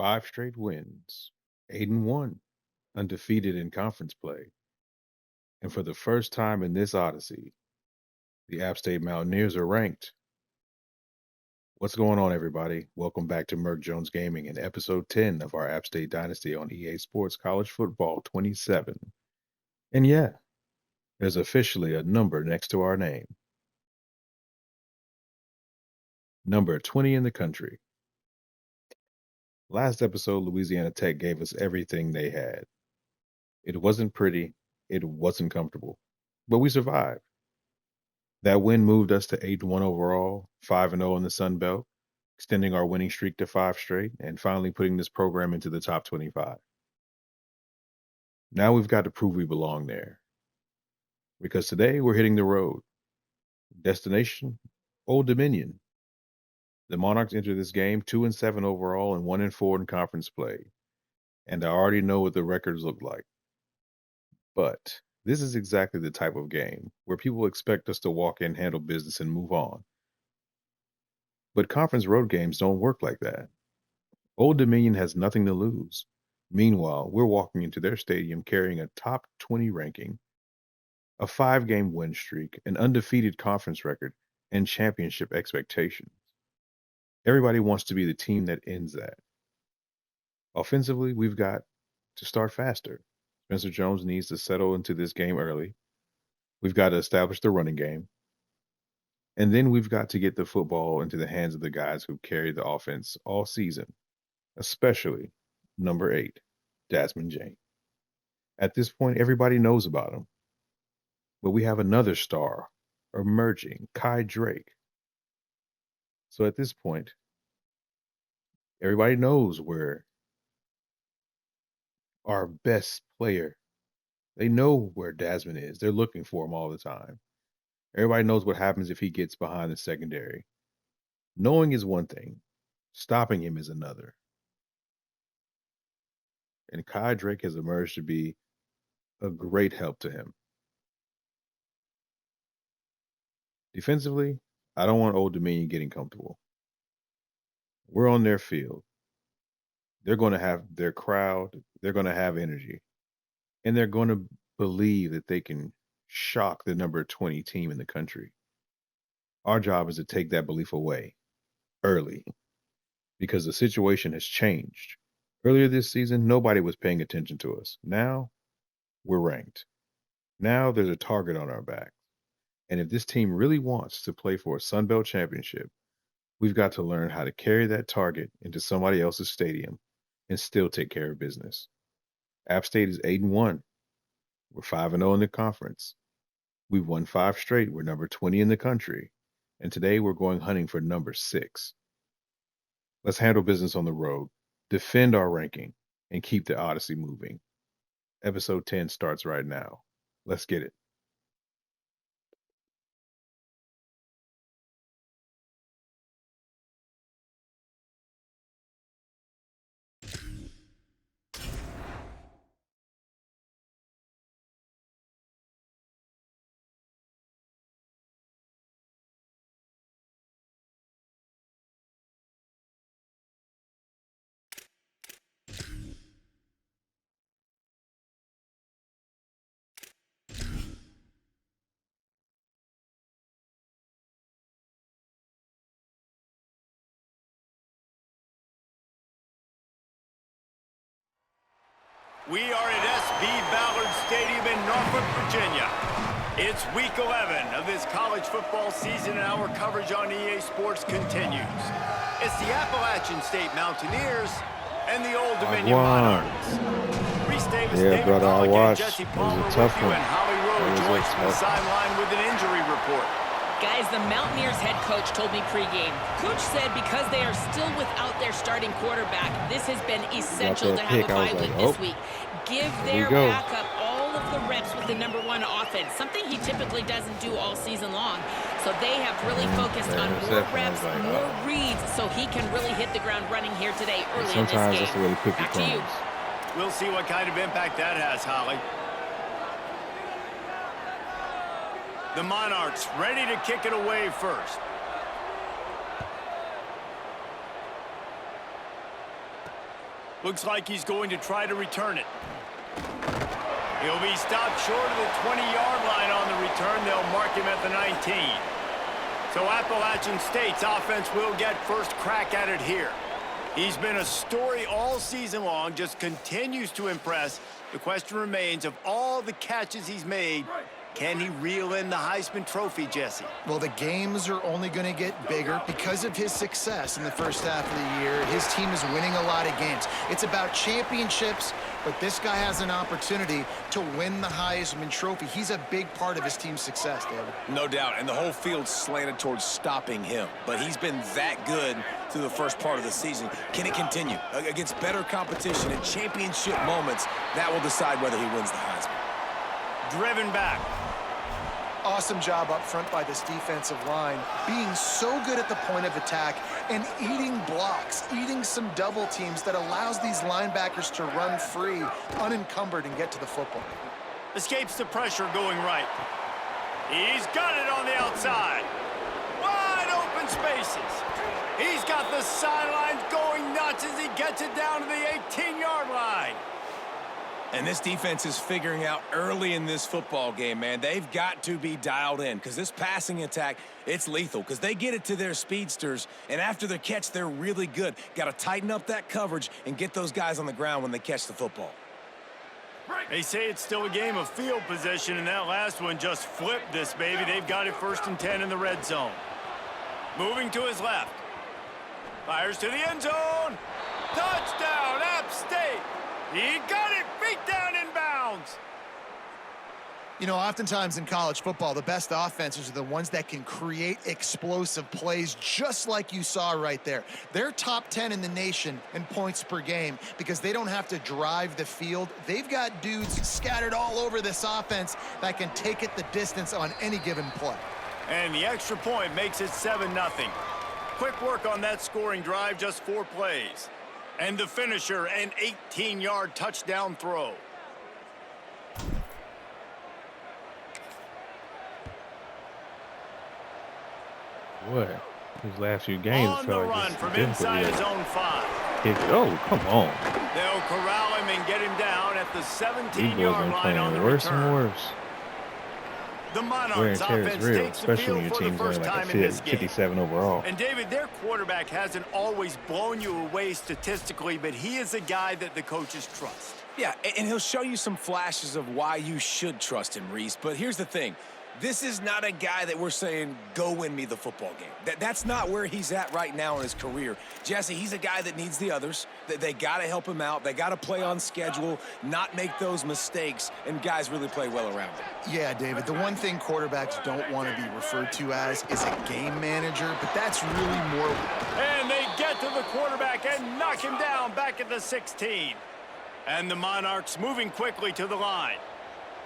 5 straight wins, 8-1, undefeated in conference play. And for the first time in this odyssey, the App State Mountaineers are ranked. What's going on, everybody? Welcome back to Merc Jones Gaming in episode 10 of our App State Dynasty on EA Sports College Football 27. And yeah, there's officially a number next to our name. Number 20 in the country. Last episode, Louisiana Tech gave us everything they had. It wasn't pretty, it wasn't comfortable, but we survived. That win moved us to 8-1 overall, 5-0 in the Sun Belt, extending our winning streak to 5 straight, and finally putting this program into the top 25. Now we've got to prove we belong there. Because today we're hitting the road. Destination, Old Dominion. The Monarchs enter this game 2-7 overall and 1-4 in conference play. And I already know what the records look like. But this is exactly the type of game where people expect us to walk in, handle business, and move on. But conference road games don't work like that. Old Dominion has nothing to lose. Meanwhile, we're walking into their stadium carrying a top 20 ranking, a 5-game win streak, an undefeated conference record, and championship expectations. Everybody wants to be the team that ends that. Offensively, we've got to start faster. Spencer Jones needs to settle into this game early. We've got to establish the running game. And then we've got to get the football into the hands of the guys who carried the offense all season, especially number 8, Desmond Jane. At this point, everybody knows about him. But we have another star emerging, Kai Drake. So at this point, everybody knows where our best player, they know where Desmond is. They're looking for him all the time. Everybody knows what happens if he gets behind the secondary. Knowing is one thing. Stopping him is another. And Kai Drake has emerged to be a great help to him. Defensively, I don't want Old Dominion getting comfortable. We're on their field. They're going to have their crowd. They're going to have energy. And they're going to believe that they can shock the number 20 team in the country. Our job is to take that belief away early because the situation has changed. Earlier this season, nobody was paying attention to us. Now, we're ranked. Now there's a target on our back. And if this team really wants to play for a Sun Belt championship, we've got to learn how to carry that target into somebody else's stadium and still take care of business. App State is 8-1. We're 5-0 in the conference. We've won 5 straight. We're number 20 in the country. And today we're going hunting for number 6. Let's handle business on the road, defend our ranking, and keep the Odyssey moving. Episode 10 starts right now. Let's get it. We are at SB Ballard Stadium in Norfolk, Virginia. It's week 11 of this college football season, and our coverage on EA Sports continues. It's the Appalachian State Mountaineers and the Old Dominion Monarchs. Reese Davis, David brother, I Pollock, and watched. Jesse It was a Palmer with tough you, one. and Holly Rowe joins from the sideline with an injury report. Guys, the Mountaineers head coach told me pregame. Coach said because they are still without their starting quarterback, this has been essential to have a bye week this week. Give their backup all of the reps with the number 1 offense, something he typically doesn't do all season long. So they have really focused on more reps, more reads, so he can really hit the ground running here today early in this game. Sometimes that's the way the cookie Back to you. comes. We'll see what kind of impact that has, Holly. The Monarchs ready to kick it away first. Looks like he's going to try to return it. He'll be stopped short of the 20-yard line on the return. They'll mark him at the 19. So Appalachian State's offense will get first crack at it here. He's been a story all season long, just continues to impress. The question remains, of all the catches he's made, can he reel in the Heisman Trophy, Jesse? Well, the games are only going to get bigger because of his success in the first half of the year. His team is winning a lot of games. It's about championships, but this guy has an opportunity to win the Heisman Trophy. He's a big part of his team's success, David. No doubt, and the whole field's slanted towards stopping him. But he's been that good through the first part of the season. Can it continue? Against better competition in championship moments, that will decide whether he wins the Heisman. Driven back. Awesome job up front by this defensive line, being so good at the point of attack and eating blocks, eating some double teams that allows these linebackers to run free, unencumbered, and get to the football. Escapes the pressure going right. He's got it on the outside. Wide open spaces. He's got the sidelines going nuts as he gets it down to the 18-yard line. And this defense is figuring out early in this football game, man. They've got to be dialed in because this passing attack, it's lethal because they get it to their speedsters, and after the catch, they're really good. Got to tighten up that coverage and get those guys on the ground when they catch the football. They say it's still a game of field position, and that last one just flipped this baby. They've got it 1st and 10 in the red zone. Moving to his left. Fires to the end zone. Touchdown, App State. He got it, feet down in bounds. You know, oftentimes in college football, the best offenses are the ones that can create explosive plays, just like you saw right there. They're top 10 in the nation in points per game because they don't have to drive the field. They've got dudes scattered all over this offense that can take it the distance on any given play. And the extra point makes it 7-0. Quick work on that scoring drive, just 4 plays. And the finisher, an 18-yard touchdown throw. What? His last few games On the run from inside his own 5. Oh, come on. They'll corral him and get him down at the 17-yard line on the worse return. and worse. The Monarchs offense real, takes the especially when field your for the team's first only like time a in this game. 57 overall. And David, their quarterback hasn't always blown you away statistically, but he is a guy that the coaches trust. Yeah, and he'll show you some flashes of why you should trust him, Reese. But here's the thing. This is not a guy that we're saying, go win me the football game. That's not where he's at right now in his career. Jesse, he's a guy that needs the others. They got to help him out. They got to play on schedule, not make those mistakes, and guys really play well around him. Yeah, David, the one thing quarterbacks don't want to be referred to as is a game manager, but that's really more. And they get to the quarterback and knock him down back at the 16. And the Monarchs moving quickly to the line.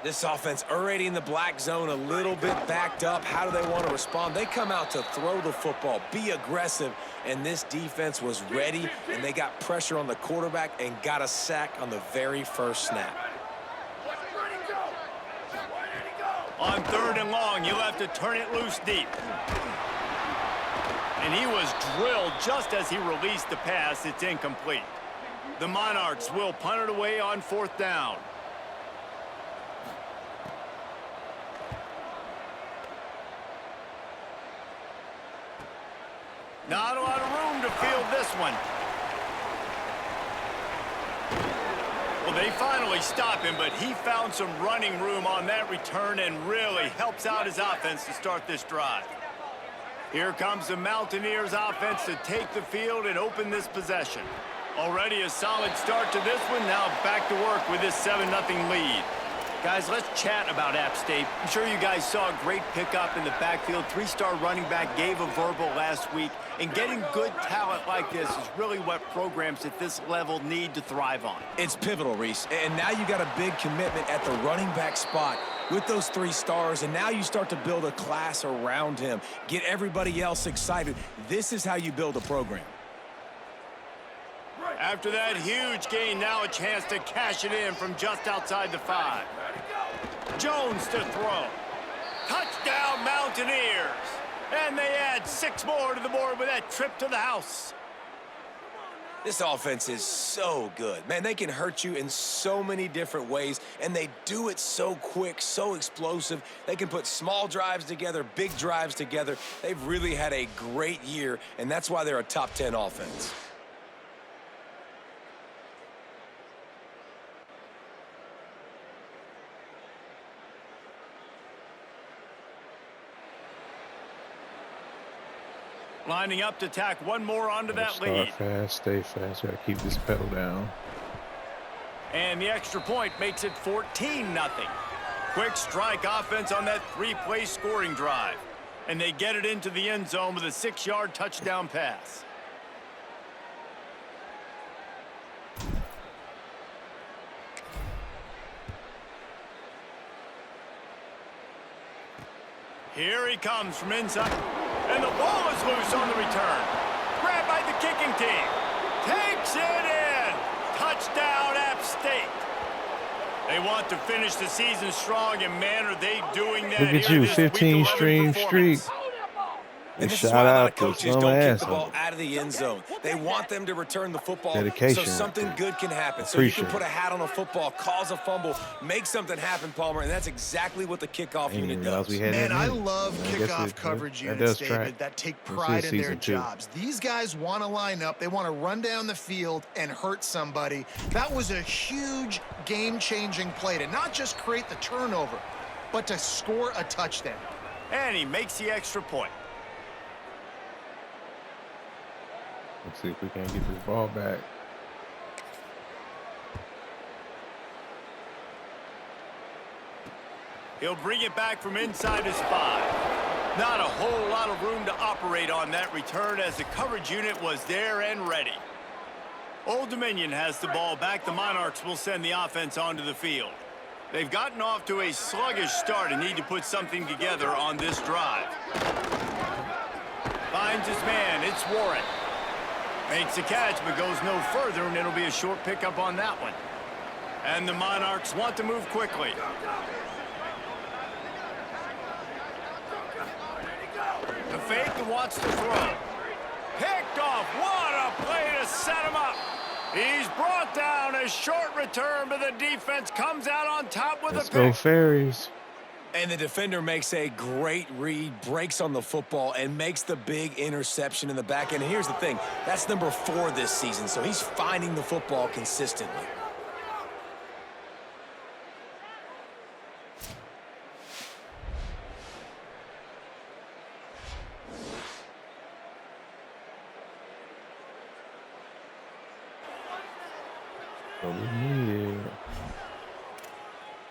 This offense already in the black zone, a little bit backed up. How do they want to respond? They come out to throw the football, be aggressive, and this defense was ready, and they got pressure on the quarterback and got a sack on the very first snap. On 3rd and long, you'll have to turn it loose deep. And he was drilled just as he released the pass. It's incomplete. The Monarchs will punt it away on 4th down. Not a lot of room to field this one. Well, they finally stop him, but he found some running room on that return and really helps out his offense to start this drive. Here comes the Mountaineers offense to take the field and open this possession. Already a solid start to this one. Now back to work with this 7-0 lead. Guys, let's chat about App State. I'm sure you guys saw a great pickup in the backfield. 3-star running back gave a verbal last week. And getting good talent like this is really what programs at this level need to thrive on. It's pivotal, Reese. And now you got a big commitment at the running back spot with those 3 stars. And now you start to build a class around him. Get everybody else excited. This is how you build a program. After that huge gain, now a chance to cash it in from just outside the 5. Jones to throw. Touchdown, Mountaineers. And they add 6 more to the board with that trip to the house. This offense is so good. Man, they can hurt you in so many different ways, and they do it so quick, so explosive. They can put small drives together, big drives together. They've really had a great year, and that's why they're a top 10 offense. Lining up to tack one more onto that lead. Start fast, stay fast. Got to keep this pedal down. And the extra point makes it 14-0. Quick strike offense on that three-play scoring drive. And they get it into the end zone with a 6-yard touchdown pass. Here he comes from inside. And the ball is loose on the return. Grabbed by the kicking team. Takes it in. Touchdown, App State. They want to finish the season strong, and man, are they doing that. Look at you, 15-stream streak. And this is why a lot of coaches don't kick the ball out of the end zone. They want them to return the football so something good can happen. So you can put a hat on a football, cause a fumble, make something happen, Palmer, and that's exactly what the kickoff unit does. Man, I love kickoff coverage units, David, that take pride in their jobs. These guys want to line up. They want to run down the field and hurt somebody. That was a huge game-changing play to not just create the turnover, but to score a touchdown. And he makes the extra point. Let's see if we can get this ball back. He'll bring it back from inside his 5. Not a whole lot of room to operate on that return as the coverage unit was there and ready. Old Dominion has the ball back. The Monarchs will send the offense onto the field. They've gotten off to a sluggish start and need to put something together on this drive. Finds his man. It's Warren. Makes the catch, but goes no further, and it'll be a short pickup on that one. And the Monarchs want to move quickly. The fake and wants to throw. Picked off. What a play to set him up. He's brought down. A short return, but the defense comes out on top with a pick. Let's go Fairies. And the defender makes a great read, breaks on the football, and makes the big interception in the back end. And here's the thing. That's number 4 this season, so he's finding the football consistently. What we needed.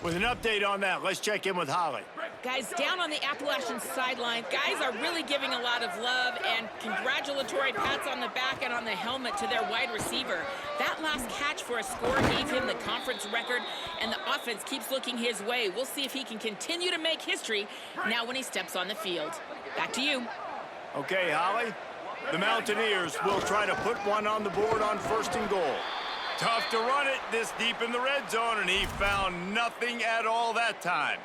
With an update on that, let's check in with Holly. Guys, down on the Appalachian sideline, guys are really giving a lot of love and congratulatory pats on the back and on the helmet to their wide receiver. That last catch for a score gave him the conference record, and the offense keeps looking his way. We'll see if he can continue to make history now when he steps on the field. Back to you. Okay, Holly. The Mountaineers will try to put one on the board on 1st and goal. Tough to run it this deep in the red zone, and he found nothing at all that time.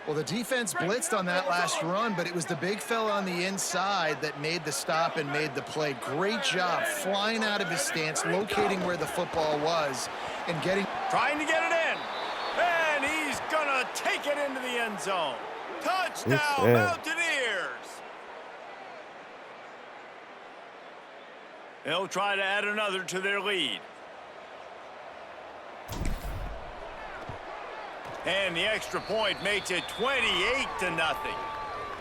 Well, the defense blitzed on that last run, but it was the big fella on the inside that made the stop and made the play. Great job flying out of his stance, locating where the football was, and getting... Trying to get it in. And he's going to take it into the end zone. Touchdown, Mountaineers. They'll try to add another to their lead. And the extra point makes it 28-0.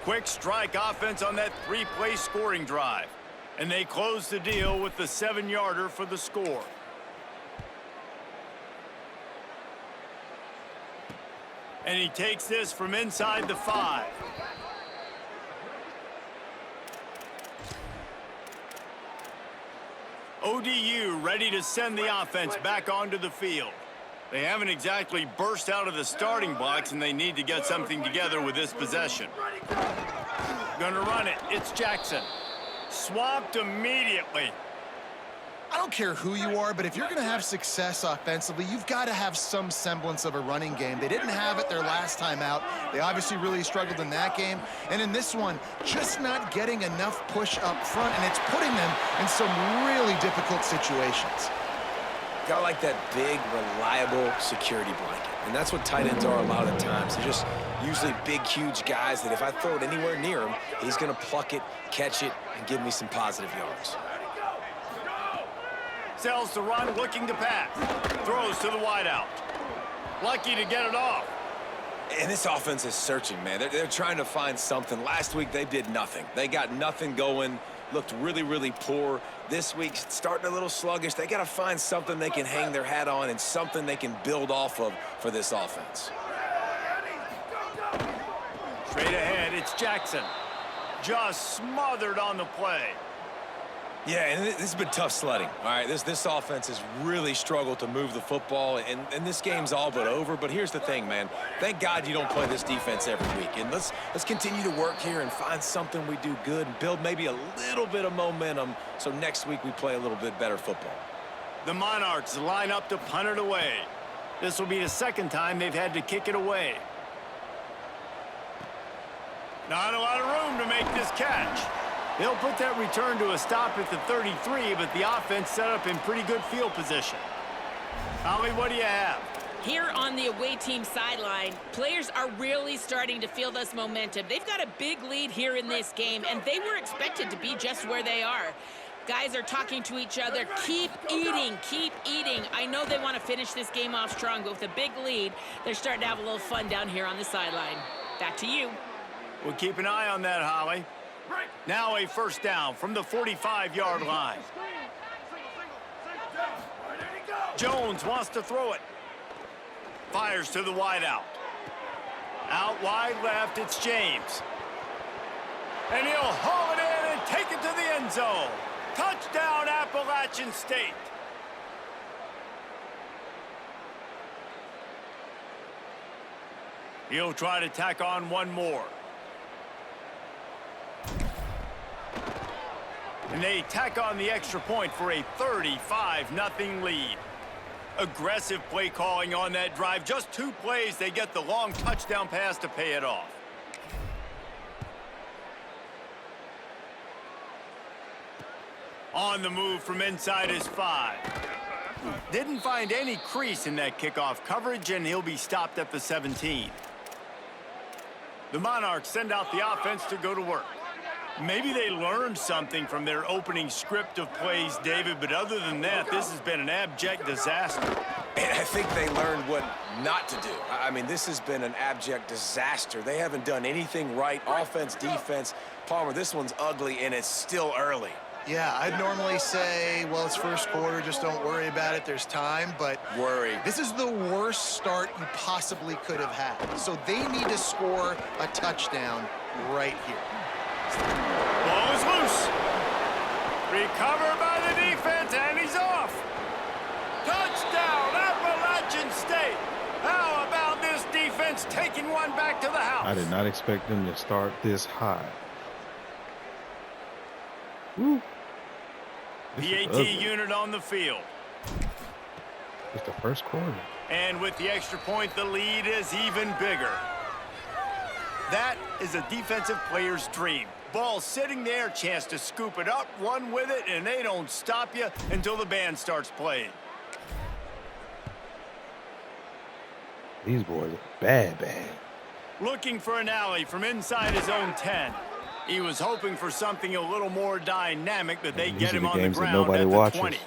Quick strike offense on that 3-play scoring drive. And they close the deal with the 7-yarder for the score. And he takes this from inside the 5. ODU ready to send the offense back onto the field. They haven't exactly burst out of the starting blocks, and they need to get something together with this possession. Gonna run it. It's Jackson. Swamped immediately. I don't care who you are, but if you're going to have success offensively, you've got to have some semblance of a running game. They didn't have it their last time out. They obviously really struggled in that game. And in this one, just not getting enough push up front, and it's putting them in some really difficult situations. Got like that big, reliable security blanket. And that's what tight ends are a lot of times. They're just usually big, huge guys that if I throw it anywhere near him, he's going to pluck it, catch it, and give me some positive yards. Sells to run, looking to pass. Throws to the wideout. Lucky to get it off. And this offense is searching, man. They're trying to find something. Last week, they did nothing. They got nothing going. Looked really, really poor. This week, starting a little sluggish. They got to find something they can hang their hat on and something they can build off of for this offense. Straight ahead, it's Jackson. Just smothered on the play. Yeah, and this has been tough sledding. All right, this offense has really struggled to move the football, and this game's all but over. But here's the thing, man. Thank God you don't play this defense every week. And let's continue to work here and find something we do good and build maybe a little bit of momentum so next week we play a little bit better football. The Monarchs line up to punt it away. This will be the second time they've had to kick it away. Not a lot of room to make this catch. They'll put that return to a stop at the 33, but the offense set up in pretty good field position. Holly, what do you have? Here on the away team sideline, players are really starting to feel this momentum. They've got a big lead here in this game, and they were expected to be just where they are. Guys are talking to each other. Keep eating, keep eating. I know they want to finish this game off strong, but with a big lead, they're starting to have a little fun down here on the sideline. Back to you. We'll keep an eye on that, Holly. Now a first down from the 45-yard line. Jones wants to throw it. Fires to the wideout. Out wide left, it's James. And he'll haul it in and take it to the end zone. Touchdown, Appalachian State. He'll try to tack on one more. And they tack on the extra point for a 35-0 lead. Aggressive play calling on that drive. Just 2 plays, they get the long touchdown pass to pay it off. On the move from inside his 5. Didn't find any crease in that kickoff coverage, and he'll be stopped at the 17. The Monarchs send out the offense to go to work. Maybe they learned something from their opening script of plays, David, but other than that, this has been an abject disaster. And I think they learned what not to do. I mean, this has been an abject disaster. They haven't done anything right, offense, defense. Palmer, this one's ugly, and it's still early. Yeah, I'd normally say, well, it's first quarter, just don't worry about it, there's time, but this is the worst start you possibly could have had. So they need to score a touchdown right here. Ball is loose. Recovered by the defense, and he's off. Touchdown, Appalachian State. How about this defense taking one back to the house? I did not expect them to start this high. Woo. PAT unit on the field. It's the first quarter. And with the extra point, the lead is even bigger. That is a defensive player's dream. Ball sitting there, chance to scoop it up, run with it, and they don't stop you until the band starts playing. These boys are bad. Looking for an alley from inside his own 10. He was hoping for something a little more dynamic, but they get him on the ground at the 20.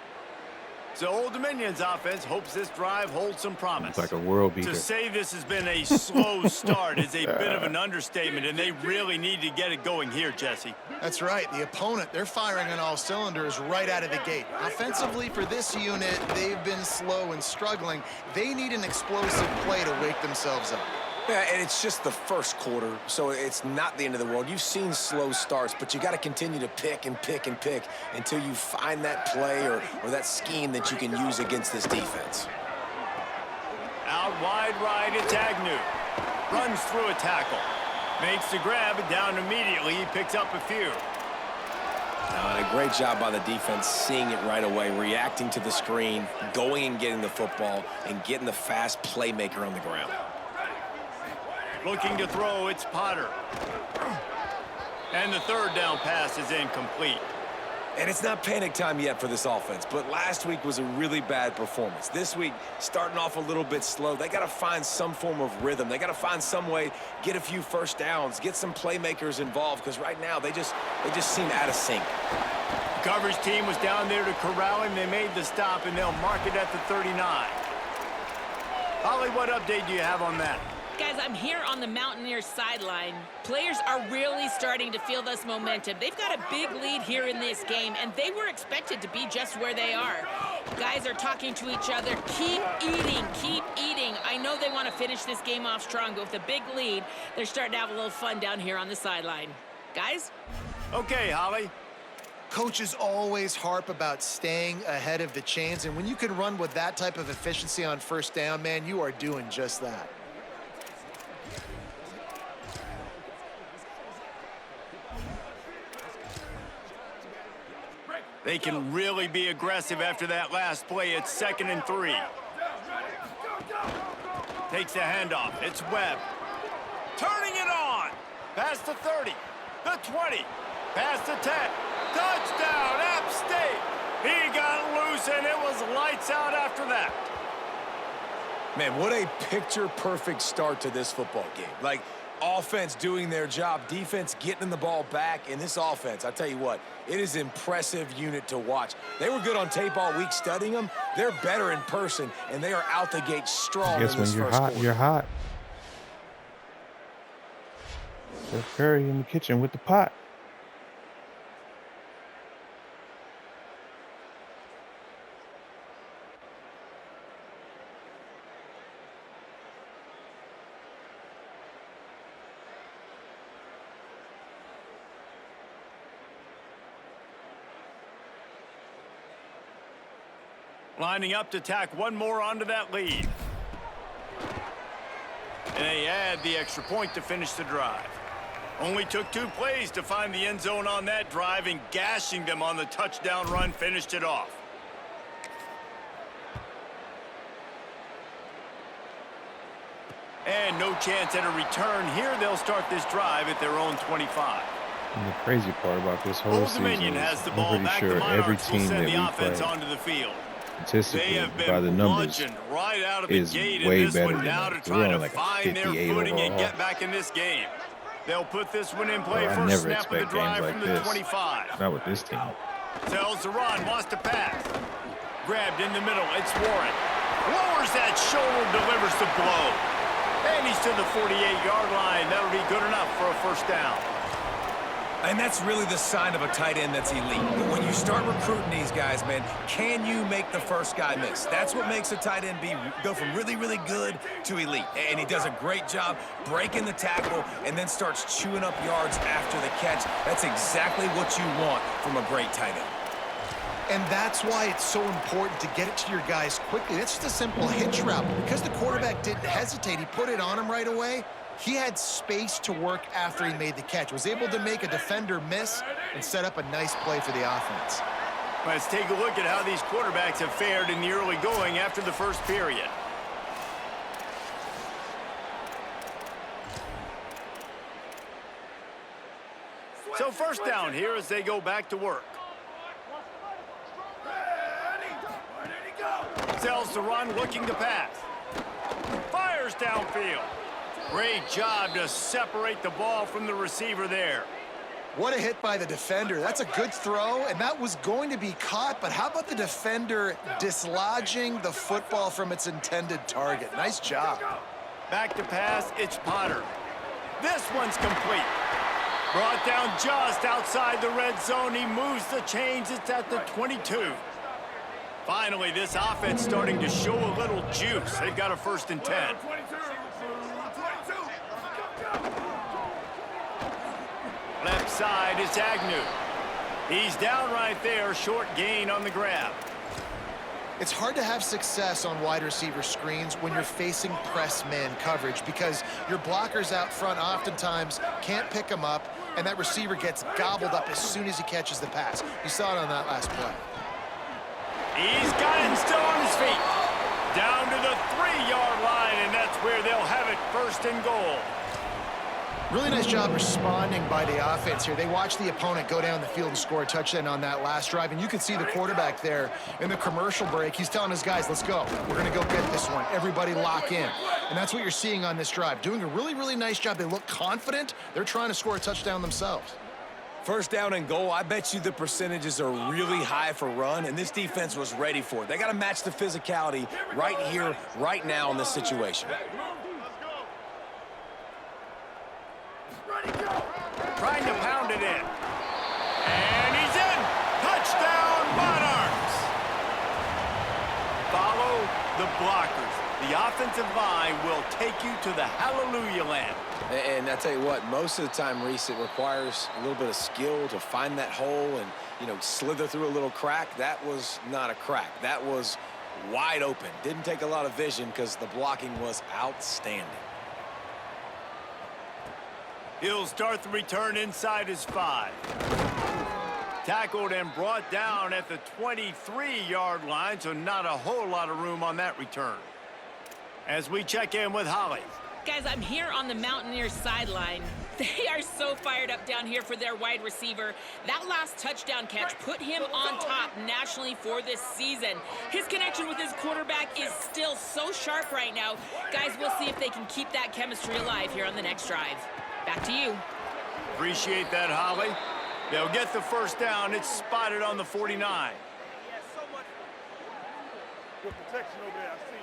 So Old Dominion's offense hopes this drive holds some promise. It's like a world beater. To say this has been a slow start is a bit of an understatement, and they really need to get it going here, Jesse. That's right. The opponent, they're firing on all cylinders right out of the gate. Offensively for this unit, they've been slow and struggling. They need an explosive play to wake themselves up. Yeah, and it's just the first quarter, so it's not the end of the world. You've seen slow starts, but you got to continue to pick and pick and pick until you find that play or that scheme that you can use against this defense. Out wide right, it's Agnew. Runs through a tackle. Makes the grab, and down immediately. He picks up a few. And a great job by the defense seeing it right away, reacting to the screen, going and getting the football, and getting the fast playmaker on the ground. Looking to throw, it's Potter. And the third down pass is incomplete. And it's not panic time yet for this offense, but last week was a really bad performance. This week, starting off a little bit slow. They got to find some form of rhythm. They got to find some way, get a few first downs, get some playmakers involved, because right now they just seem out of sync. The coverage team was down there to corral him. They made the stop, and they'll mark it at the 39. Holly, what update do you have on that? Guys, I'm here on the Mountaineers sideline. Players are really starting to feel this momentum. They've got a big lead here in this game, and they were expected to be just where they are. Guys are talking to each other. Keep eating, keep eating. I know they want to finish this game off strong, but with a big lead, they're starting to have a little fun down here on the sideline. Guys? Okay, Holly. Coaches always harp about staying ahead of the chains, and when you can run with that type of efficiency on first down, man, you are doing just that. They can really be aggressive after that last play. It's 2nd and 3. Takes the handoff. It's Webb. Turning it on. Past the 30. The 20. Past the 10. Touchdown, App State. He got loose, and it was lights out after that. Man, what a picture-perfect start to this football game. Like, offense doing their job, defense getting the ball back, and this offense, I tell you what, it is an impressive unit to watch. They were good on tape all week studying them. They're better in person, and they are out the gate strong. I guess when you're hot, you're hot. Steph Curry in the kitchen with the pot. Lining up to tack one more onto that lead. And they add the extra point to finish the drive. Only took 2 plays to find the end zone on that drive, and gashing them on the touchdown run finished it off. And no chance at a return here. They'll start this drive at their own 25. And the crazy part about this whole season is I'm pretty sure every team that we play onto the field. Statistically, by the numbers, right out of is the gate way in this better one now than to try to like find their 58 footing and overall. get back in this game. They'll put this one in play I first never snap of the expect drive games from like the this. 25. Not with this team. Tells the run, wants to pass. Grabbed in the middle, it's Warren. Lowers that shoulder, delivers the blow. And he's to the 48-yard line. That'll be good enough for a first down. And that's really the sign of a tight end that's elite. When you start recruiting these guys, man, can you make the first guy miss? That's what makes a tight end go from really, really good to elite. And he does a great job breaking the tackle and then starts chewing up yards after the catch. That's exactly what you want from a great tight end. And that's why it's so important to get it to your guys quickly. That's just a simple hitch route. Because the quarterback didn't hesitate, he put it on him right away. He had space to work after he made the catch, was able to make a defender miss and set up a nice play for the offense. Let's take a look at how these quarterbacks have fared in the early going after the first period. So first down here as they go back to work. Sells the run, looking to pass. Fires downfield. Great job to separate the ball from the receiver there. What a hit by the defender. That's a good throw, and that was going to be caught, but how about the defender dislodging the football from its intended target? Nice job. Back to pass, it's Potter. This one's complete. Brought down just outside the red zone. He moves the chains. It's at the 22. Finally, this offense starting to show a little juice. They've got a 1st and 10. Left side is Agnew. He's down right there, short gain on the grab. It's hard to have success on wide receiver screens when you're facing press man coverage because your blockers out front oftentimes can't pick them up. and that receiver gets gobbled up as soon as he catches the pass. You saw it on that last play. He's got him still on his feet. Down to the 3-yard line, and that's where they'll have it, 1st and goal. Really nice job responding by the offense here. They watched the opponent go down the field and score a touchdown on that last drive, and you can see the quarterback there in the commercial break. He's telling his guys, let's go. We're going to go get this one. Everybody lock in. And that's what you're seeing on this drive. Doing a really, really nice job. They look confident. They're trying to score a touchdown themselves. 1st down and goal, I bet you the percentages are really high for run, and this defense was ready for it. They got to match the physicality right here, right now in this situation. Trying to pound it in. And he's in. Touchdown, Monarchs. Follow the blockers. The offensive line will take you to the hallelujah land. And I tell you what, most of the time, Reese, it requires a little bit of skill to find that hole and, you know, slither through a little crack. That was not a crack. That was wide open. Didn't take a lot of vision because the blocking was outstanding. He'll start the return inside his 5. Tackled and brought down at the 23-yard line, so not a whole lot of room on that return. As we check in with Holly. Guys, I'm here on the Mountaineers sideline. They are so fired up down here for their wide receiver. That last touchdown catch put him on top nationally for this season. His connection with his quarterback is still so sharp right now. Guys, we'll see if they can keep that chemistry alive here on the next drive. Back to you. Appreciate that, Holly. They'll get the 1st down. It's spotted on the 49. Yeah, so much good protection over there. I see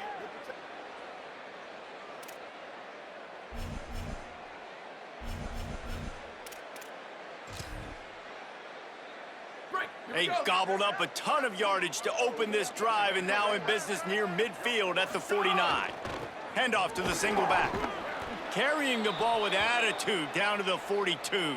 good They gobbled up a ton of yardage to open this drive, and now in business near midfield at the 49. Handoff to the single back. Carrying the ball with attitude down to the 42.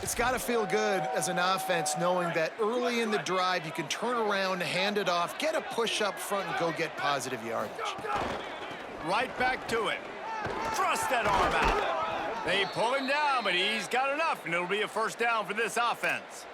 It's got to feel good as an offense knowing that early in the drive you can turn around, hand it off, get a push up front, and go get positive yardage. Right back to it. Thrust that arm out. They pull him down, but he's got enough, and it'll be a 1st down for this offense.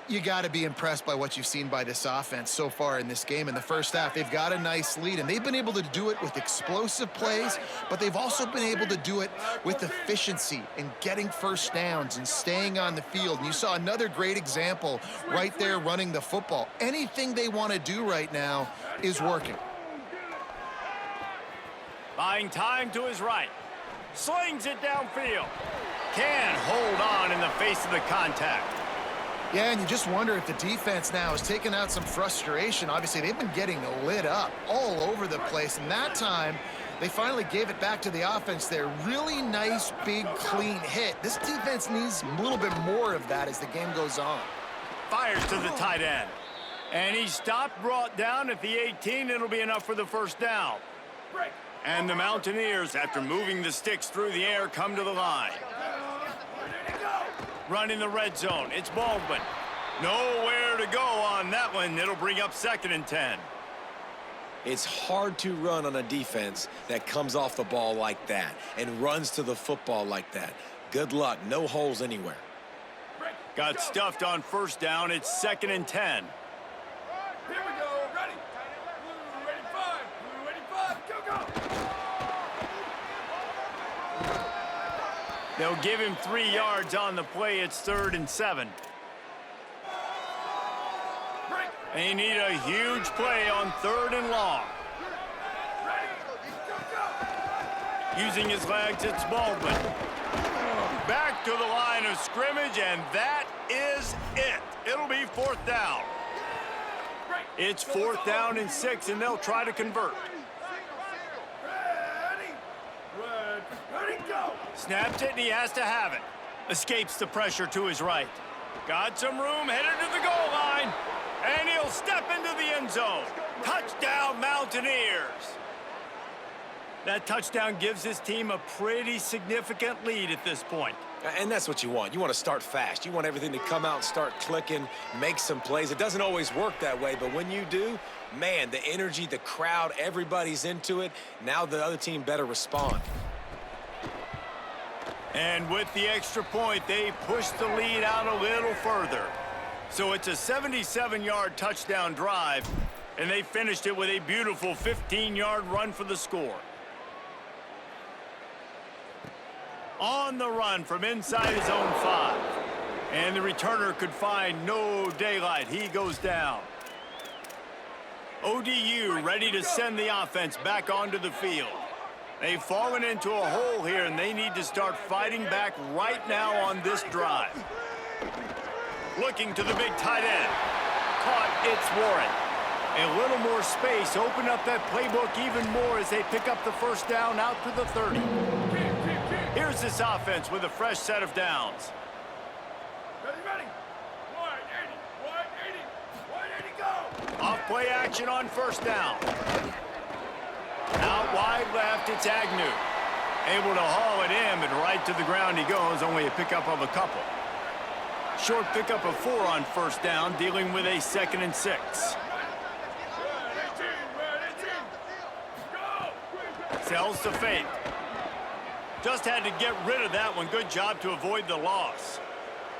You got to be impressed by what you've seen by this offense so far in this game. In the 1st half, they've got a nice lead, and they've been able to do it with explosive plays, but they've also been able to do it with efficiency and getting 1st downs and staying on the field. And you saw another great example right there running the football. Anything they want to do right now is working. Buying time to his right. Slings it downfield. Can't hold on in the face of the contact. Yeah, and you just wonder if the defense now has taken out some frustration. Obviously, they've been getting lit up all over the place, and that time they finally gave it back to the offense there. Really nice, big, clean hit. This defense needs a little bit more of that as the game goes on. Fires to the tight end. And he stopped, brought down at the 18. It'll be enough for the 1st down. And the Mountaineers, after moving the sticks through the air, come to the line. Run in the red zone. It's Baldwin. Nowhere to go on that one. It'll bring up 2nd and 10. It's hard to run on a defense that comes off the ball like that and runs to the football like that. Good luck. No holes anywhere. Got stuffed on 1st down. It's 2nd and 10. Here we go. Ready. Ready, 5. Ready, 5. Go, go. They'll give him 3 yards on the play. It's 3rd and 7. They need a huge play on 3rd and long. Using his legs, it's Baldwin. Back to the line of scrimmage, and that is it. It'll be 4th down. It's 4th down and 6, and they'll try to convert. Snaps it, and he has to have it. Escapes the pressure to his right. Got some room, headed to the goal line. And he'll step into the end zone. Touchdown, Mountaineers. That touchdown gives his team a pretty significant lead at this point. And that's what you want. You want to start fast. You want everything to come out and start clicking, make some plays. It doesn't always work that way, but when you do, man, the energy, the crowd, everybody's into it. Now the other team better respond. And with the extra point, they push the lead out a little further. So it's a 77-yard touchdown drive, and they finished it with a beautiful 15-yard run for the score. On the run from inside his own 5. And the returner could find no daylight. He goes down. ODU ready to send the offense back onto the field. They've fallen into a hole here, and they need to start fighting back right now on this drive. Looking to the big tight end. Caught, it's Warren. A little more space, open up that playbook even more as they pick up the first down out to the 30. Here's this offense with a fresh set of downs. Ready. 180, 180, go! Off play action on first down. Out wide left, it's Agnew. Able to haul it in, but right to the ground he goes, only a pickup of a couple. Short pickup of 4 on first down, dealing with a 2nd and 6. Sells to fake. Just had to get rid of that one. Good job to avoid the loss.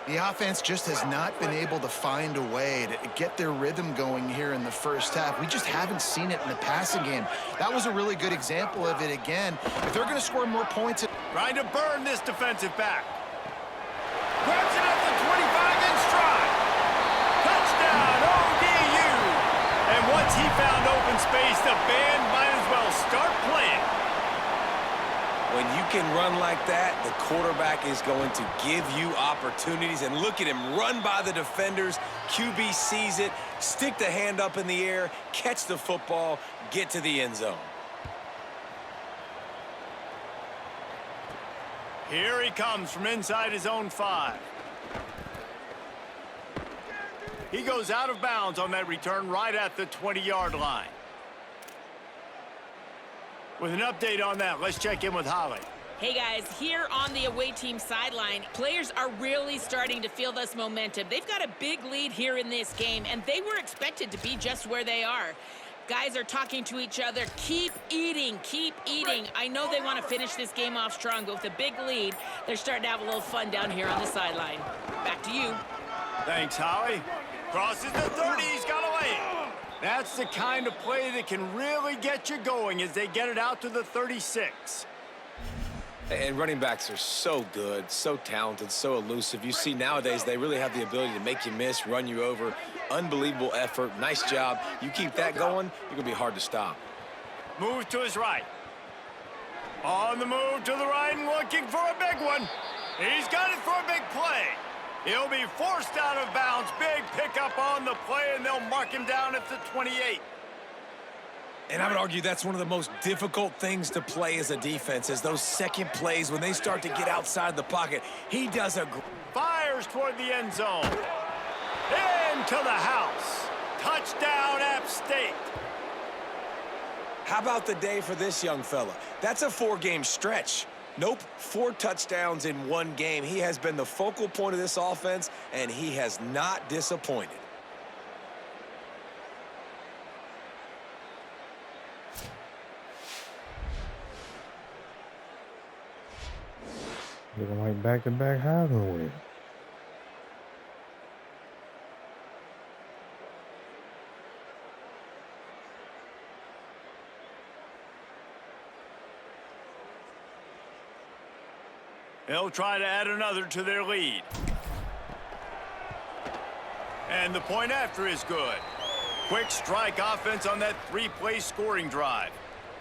The offense just has not been able to find a way to get their rhythm going here in the first half. We just haven't seen it in the passing game. That was a really good example of it again. If they're going to score more points... Trying to burn this defensive back. Grabs it up to 25 in stride. Touchdown, ODU. And once he found open space, the band might as well start playing. When you can run like that, the quarterback is going to give you opportunities. And look at him run by the defenders. QB sees it, stick the hand up in the air, catch the football, get to the end zone. Here he comes from inside his own 5. He goes out of bounds on that return right at the 20-yard line. With an update on that, let's check in with Holly. Hey guys, here on the away team sideline, players are really starting to feel this momentum. They've got a big lead here in this game, and they were expected to be just where they are. Guys are talking to each other. Keep eating, keep eating. I know they want to finish this game off strong, but with a big lead, they're starting to have a little fun down here on the sideline. Back to you. Thanks, Holly. Crosses the 30, he's got away. That's the kind of play that can really get you going as they get it out to the 36. And running backs are so good, so talented, so elusive. You see nowadays they really have the ability to make you miss, run you over. Unbelievable effort. Nice job. You keep that going, you're going to be hard to stop. Move to his right. On the move to the right and looking for a big one. He's got it for a big play. He'll be forced out of bounds. Big pickup on the play, and they'll mark him down at the 28. And I would argue that's one of the most difficult things to play as a defense, is those second plays when they start to get outside the pocket. He does a... Fires toward the end zone. Into the house. Touchdown, App State. How about the day for this young fella? That's a 4-game stretch. Nope, 4 touchdowns in 1 game. He has been the focal point of this offense, and he has not disappointed. Looking like back-to-back Heisman wins. They'll try to add another to their lead. And the point after is good. Quick strike offense on that 3-play scoring drive.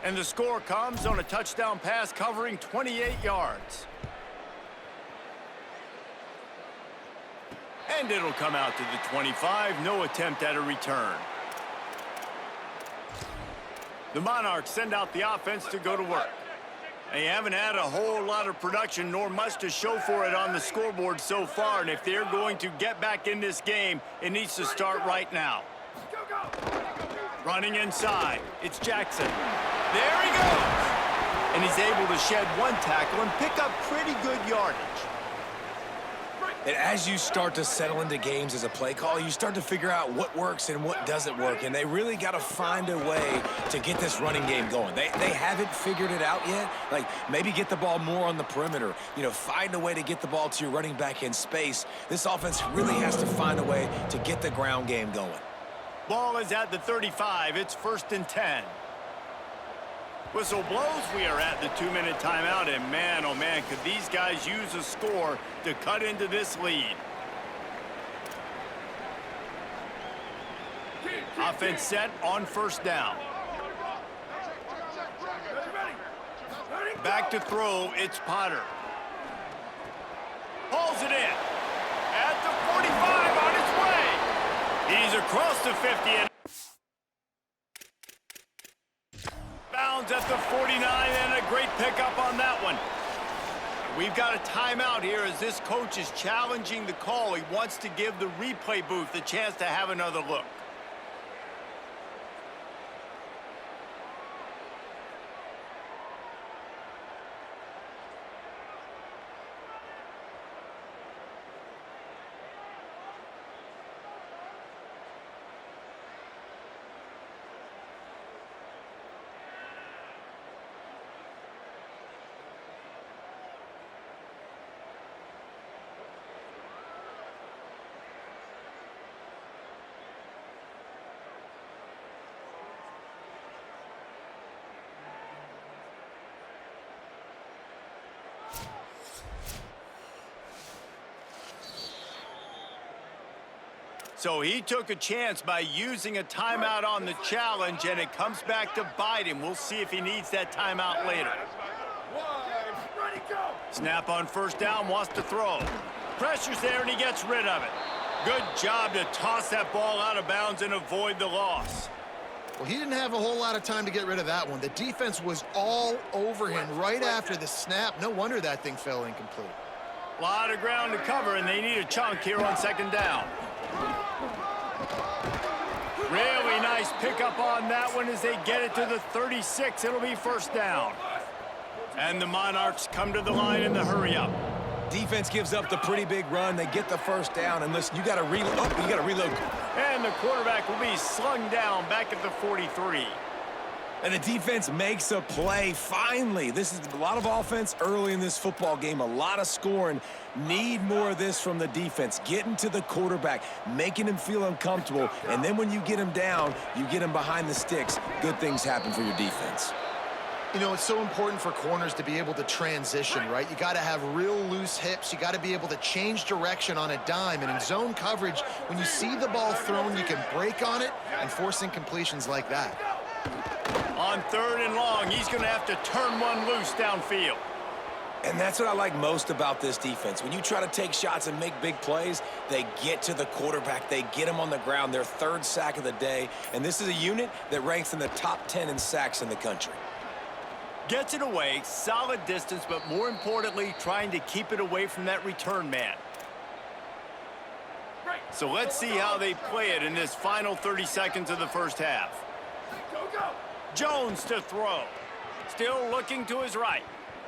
And the score comes on a touchdown pass covering 28 yards. And it'll come out to the 25. No attempt at a return. The Monarchs send out the offense to go to work. They haven't had a whole lot of production nor much to show for it on the scoreboard so far. And if they're going to get back in this game, it needs to start right now. Running inside, it's Jackson. There he goes. And he's able to shed 1 tackle and pick up pretty good yardage. And as you start to settle into games as a play caller, you start to figure out what works and what doesn't work. And they really got to find a way to get this running game going. They haven't figured it out yet. Like, maybe get the ball more on the perimeter. You know, find a way to get the ball to your running back in space. This offense really has to find a way to get the ground game going. Ball is at the 35. It's 1st and 10. Whistle blows. We are at the 2-minute timeout, and man, oh man, could these guys use a score to cut into this lead. Offense set on 1st down. Back to throw, it's Potter. Hauls it in. At the 45, on its way. He's across the 50 and bounds at the 49, and a great pickup on that one. We've got a timeout here as this coach is challenging the call. He wants to give the replay booth the chance to have another look. So he took a chance by using a timeout on the challenge, and it comes back to bite him. We'll see if he needs that timeout later. Snap on 1st down, wants to throw. Pressure's there, and he gets rid of it. Good job to toss that ball out of bounds and avoid the loss. Well, he didn't have a whole lot of time to get rid of that one. The defense was all over him right after the snap. No wonder that thing fell incomplete. A lot of ground to cover, and they need a chunk here on 2nd down. Really nice pickup on that one as they get it to the 36. It'll be 1st down. And the Monarchs come to the line in the hurry-up. Defense gives up the pretty big run. They get the 1st down. And listen, you got to reload. Oh, you got to reload. And the quarterback will be slung down back at the 43. And the defense makes a play, finally. This is a lot of offense early in this football game, a lot of scoring. Need more of this from the defense. Getting to the quarterback, making him feel uncomfortable, and then when you get him down, you get him behind the sticks. Good things happen for your defense. You know, it's so important for corners to be able to transition, right? You got to have real loose hips. You got to be able to change direction on a dime. And in zone coverage, when you see the ball thrown, you can break on it and force incompletions like that. On 3rd and long, he's going to have to turn one loose downfield. And that's what I like most about this defense. When you try to take shots and make big plays, they get to the quarterback. They get him on the ground, their 3rd sack of the day. And this is a unit that ranks in the top 10 in sacks in the country. Gets it away, solid distance, but more importantly, trying to keep it away from that return man. So let's see how they play it in this final 30 seconds of the 1st half. Jones to throw. Still looking to his right.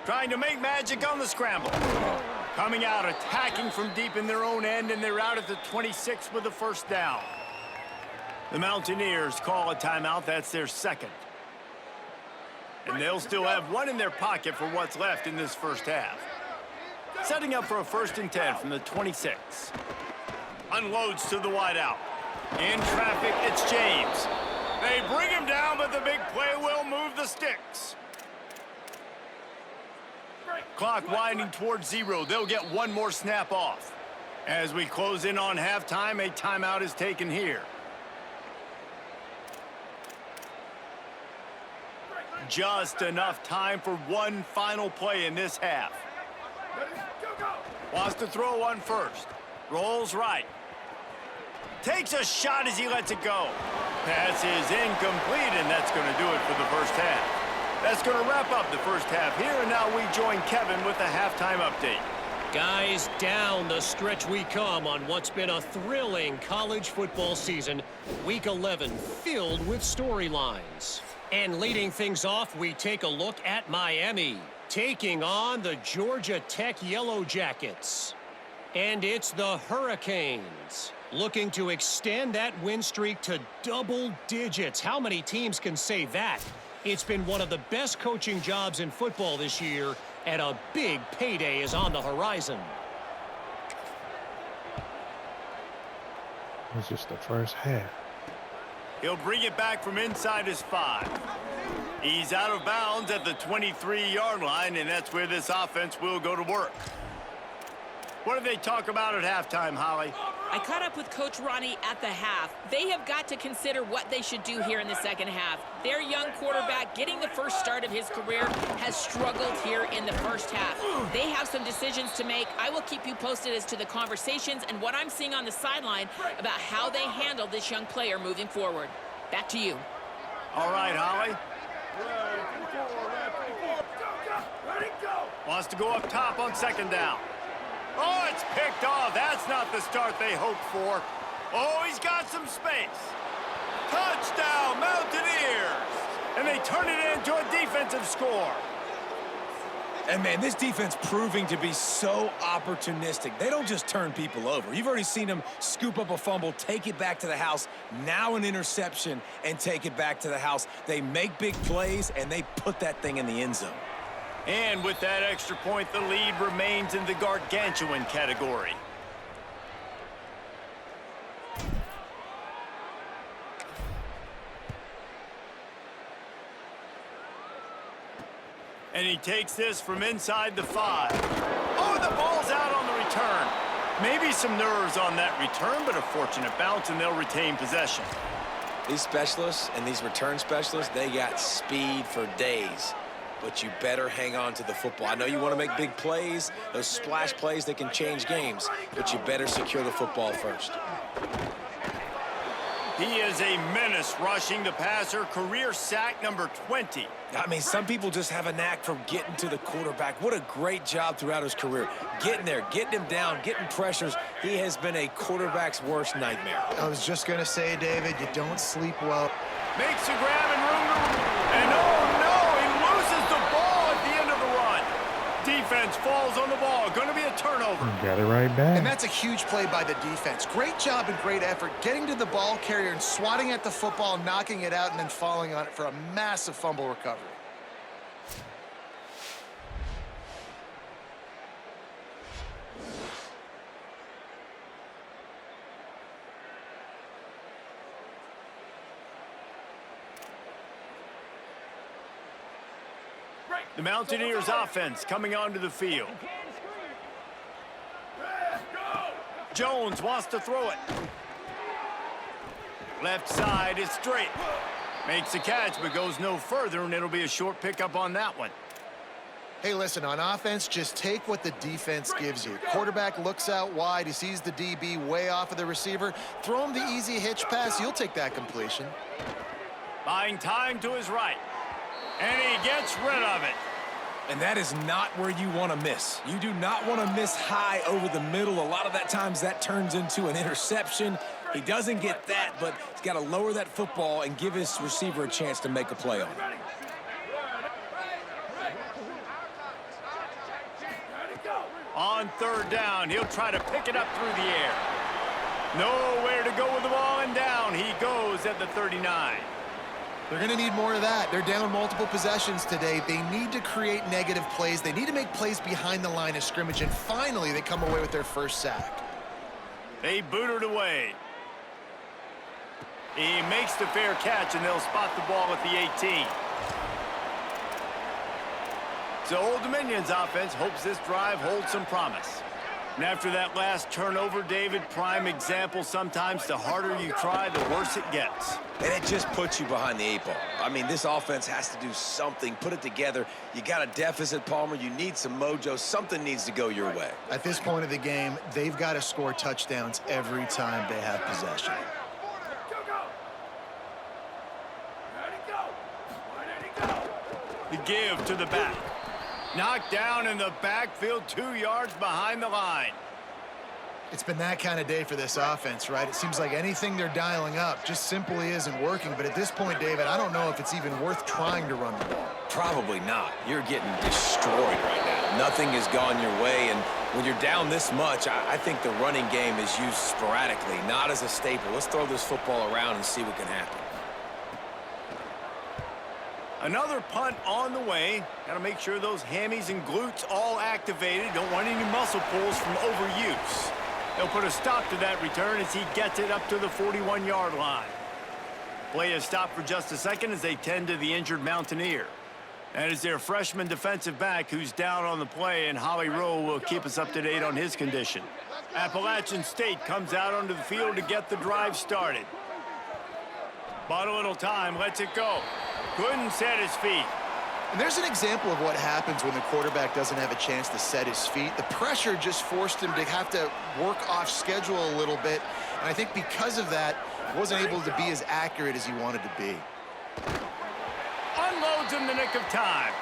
Trying to make magic on the scramble. Coming out, attacking from deep in their own end, and they're out at the 26 with the 1st down. The Mountaineers call a timeout. That's their 2nd. And they'll still have one in their pocket for what's left in this 1st half. Setting up for a 1st and 10 from the 26. Unloads to the wideout. In traffic, it's James. They bring him down, but the big play will move the sticks. Clock winding towards 0. They'll get one more snap off. As we close in on halftime, a timeout is taken here. Just enough time for one final play in this half. Wants to throw on 1st. Rolls right. Takes a shot as he lets it go. Pass is incomplete, and that's going to do it for the 1st half. That's going to wrap up the 1st half here, and now we join Kevin with the halftime update. Guys, down the stretch we come on what's been a thrilling college football season. Week 11 filled with storylines. And leading things off, we take a look at Miami, taking on the Georgia Tech Yellow Jackets. And it's the Hurricanes, looking to extend that win streak to double digits. How many teams can say that? It's been one of the best coaching jobs in football this year, and a big payday is on the horizon. It's just the first half. He'll bring it back from inside his 5. He's out of bounds at the 23-yard line, and that's where this offense will go to work. What did they talk about at halftime, Holly? I caught up with Coach Ronnie at the half. They have got to consider what they should do here in the second half. Their young quarterback, getting the first start of his career, has struggled here in the first half. They have some decisions to make. I will keep you posted as to the conversations and what I'm seeing on the sideline about how they handle this young player moving forward. Back to you. All right, Holly. Ready, go! Wants to go up top on second down. Oh, it's picked off. That's not the start they hoped for. Oh, he's got some space. Touchdown, Mountaineers! And they turn it into a defensive score. And, man, this defense proving to be so opportunistic. They don't just turn people over. You've already seen them scoop up a fumble, take it back to the house, now an interception, and take it back to the house. They make big plays, and they put that thing in the end zone. And with that extra point, the lead remains in the gargantuan category. And he takes this from inside the 5. Oh, the ball's out on the return. Maybe some nerves on that return, but a fortunate bounce, and they'll retain possession. These specialists and these return specialists, they got speed for days. But you better hang on to the football. I know you want to make big plays, those splash plays that can change games, but you better secure the football first. He is a menace rushing the passer, career sack number 20. I mean, some people just have a knack for getting to the quarterback. What a great job throughout his career. Getting there, getting him down, getting pressures. He has been a quarterback's worst nightmare. I was just going to say, David, you don't sleep well. Makes a grab and room to... And oh, no! Defense falls on the ball. Going to be a turnover. Got it right back. And that's a huge play by the defense. Great job and great effort getting to the ball carrier and swatting at the football, knocking it out, and then falling on it for a massive fumble recovery. The Mountaineers offense coming onto the field. Jones wants to throw it. Left side is straight. Makes a catch, but goes no further, and it'll be a short pickup on that one. Hey, listen, on offense, just take what the defense gives you. Quarterback looks out wide. He sees the DB way off of the receiver. Throw him the easy hitch pass. You'll take that completion. Buying time to his right. And he gets rid of it. And that is not where you want to miss. You do not want to miss high over the middle. A lot of that times that turns into an interception. He doesn't get that, but he's got to lower that football and give his receiver a chance to make a play on it. On third down, he'll try to pick it up through the air. Nowhere to go with the ball, and down he goes at the 39. They're going to need more of that. They're down multiple possessions today. They need to create negative plays. They need to make plays behind the line of scrimmage, and finally they come away with their first sack. They boot it away. He makes the fair catch, and they'll spot the ball at the 18. So Old Dominion's offense hopes this drive holds some promise. And after that last turnover, David, prime example, sometimes the harder you try, the worse it gets. And it just puts you behind the 8 ball. I mean, this offense has to do something, put it together. You got a deficit, Palmer. You need some mojo. Something needs to go your way. At this point of the game, they've got to score touchdowns every time they have possession. The give to the back. Knocked down in the backfield, 2 yards behind the line. It's been that kind of day for this offense, right? It seems like anything they're dialing up just simply isn't working. But at this point, David, I don't know if it's even worth trying to run the ball. Probably not. You're getting destroyed right now. Nothing has gone your way, and When you're down this much, I think the running game is used sporadically, not as a staple. Let's throw this football around and see what can happen. Another punt on the way. Got to make sure those hammies and glutes all activated. Don't want any muscle pulls from overuse. They'll put a stop to that return as he gets it up to the 41-yard line. Play is stopped for just a second as they tend to the injured Mountaineer. That is their freshman defensive back who's down on the play, and Holly Rowe will keep us up to date on his condition. Appalachian State comes out onto the field to get the drive started. Bought a little time, lets it go. Couldn't set his feet. And there's an example of what happens when the quarterback doesn't have a chance to set his feet. The pressure just forced him to have to work off schedule a little bit. And I think because of that, he wasn't able to be as accurate as he wanted to be. Unloads in the nick of time.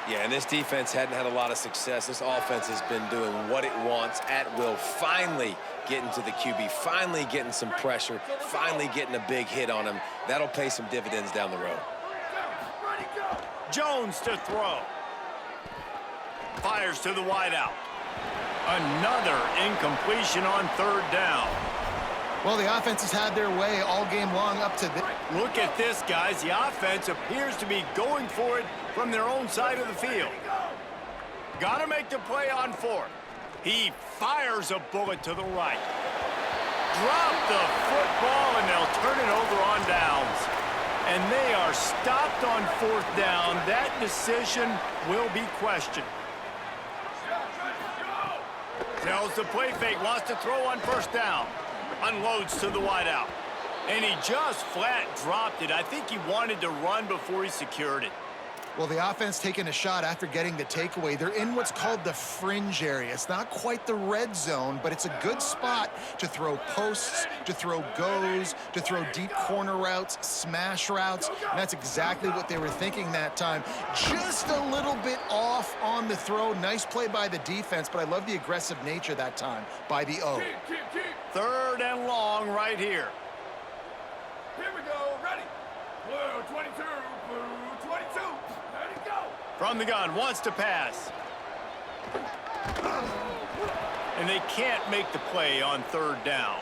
Yeah, and this defense hadn't had a lot of success. This offense has been doing what it wants at will. Finally getting to the QB, finally getting some pressure, finally getting a big hit on him. That'll pay some dividends down the road. Jones to throw. Fires to the wideout. Another incompletion on third down. Well, the offense has had their way all game long up to this. Look at this, guys. The offense appears to be going for it from their own side of the field. Got to make the play on fourth. He fires a bullet to the right. Drop the football, and they'll turn it over on downs. And they are stopped on fourth down. That decision will be questioned. Tells the play fake, wants to throw on first down. Unloads to the wideout. And he just flat dropped it. I think he wanted to run before he secured it. Well, the offense taking a shot after getting the takeaway. They're in what's called the fringe area. It's not quite the red zone, but it's a good spot to throw posts, to throw goes, to throw deep corner routes, smash routes. And that's exactly what they were thinking that time. Just a little bit off on the throw. Nice play by the defense, but I love the aggressive nature that time by the O. Third and long right here. Here we go. Ready. Blue 22. Blue 22. Ready, go. From the gun, wants to pass. And they can't make the play on third down.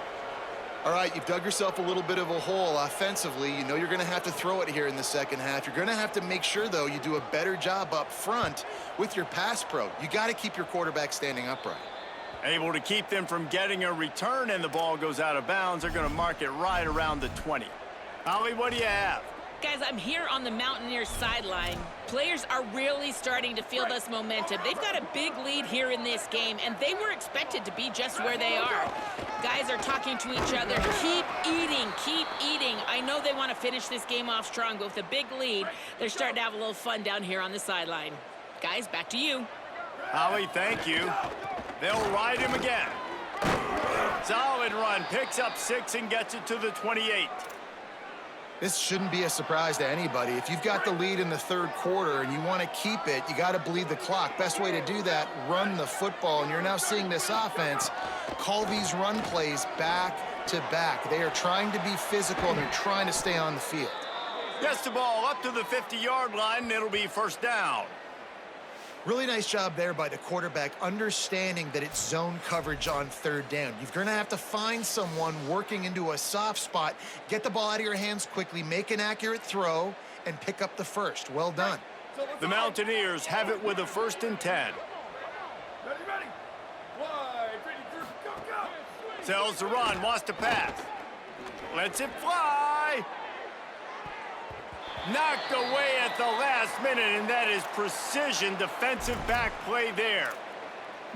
All right, you've dug yourself a little bit of a hole offensively. You know you're going to have to throw it here in the second half. You're going to have to make sure, though, you do a better job up front with your pass pro. You got to keep your quarterback standing upright. Able to keep them from getting a return, and the ball goes out of bounds. They're going to mark it right around the 20. Holly, what do you have? Guys, I'm here on the Mountaineers sideline. Players are really starting to feel this momentum. They've got a big lead here in this game, and they were expected to be just where they are. Guys are talking to each other. Keep eating, keep eating. I know they want to finish this game off strong, but with a big lead, they're starting to have a little fun down here on the sideline. Guys, back to you. Holly, thank you. They'll ride him again. Solid run, picks up 6 and gets it to the 28. This shouldn't be a surprise to anybody. If you've got the lead in the third quarter and you want to keep it, you got to bleed the clock. Best way to do that, run the football. And you're now seeing this offense call these run plays back to back. They are trying to be physical, and they're trying to stay on the field. Gets the ball up to the 50-yard line, and it'll be first down. Really nice job there by the quarterback, understanding that it's zone coverage on third down. You're going to have to find someone working into a soft spot, get the ball out of your hands quickly, make an accurate throw, and pick up the first. Well done. The Mountaineers have it with a 1st and 10. Ready, ready. Wide, ready, go, go. Sells the run, wants to pass. Lets it fly. Knocked away at the last minute, and that is precision defensive back play there.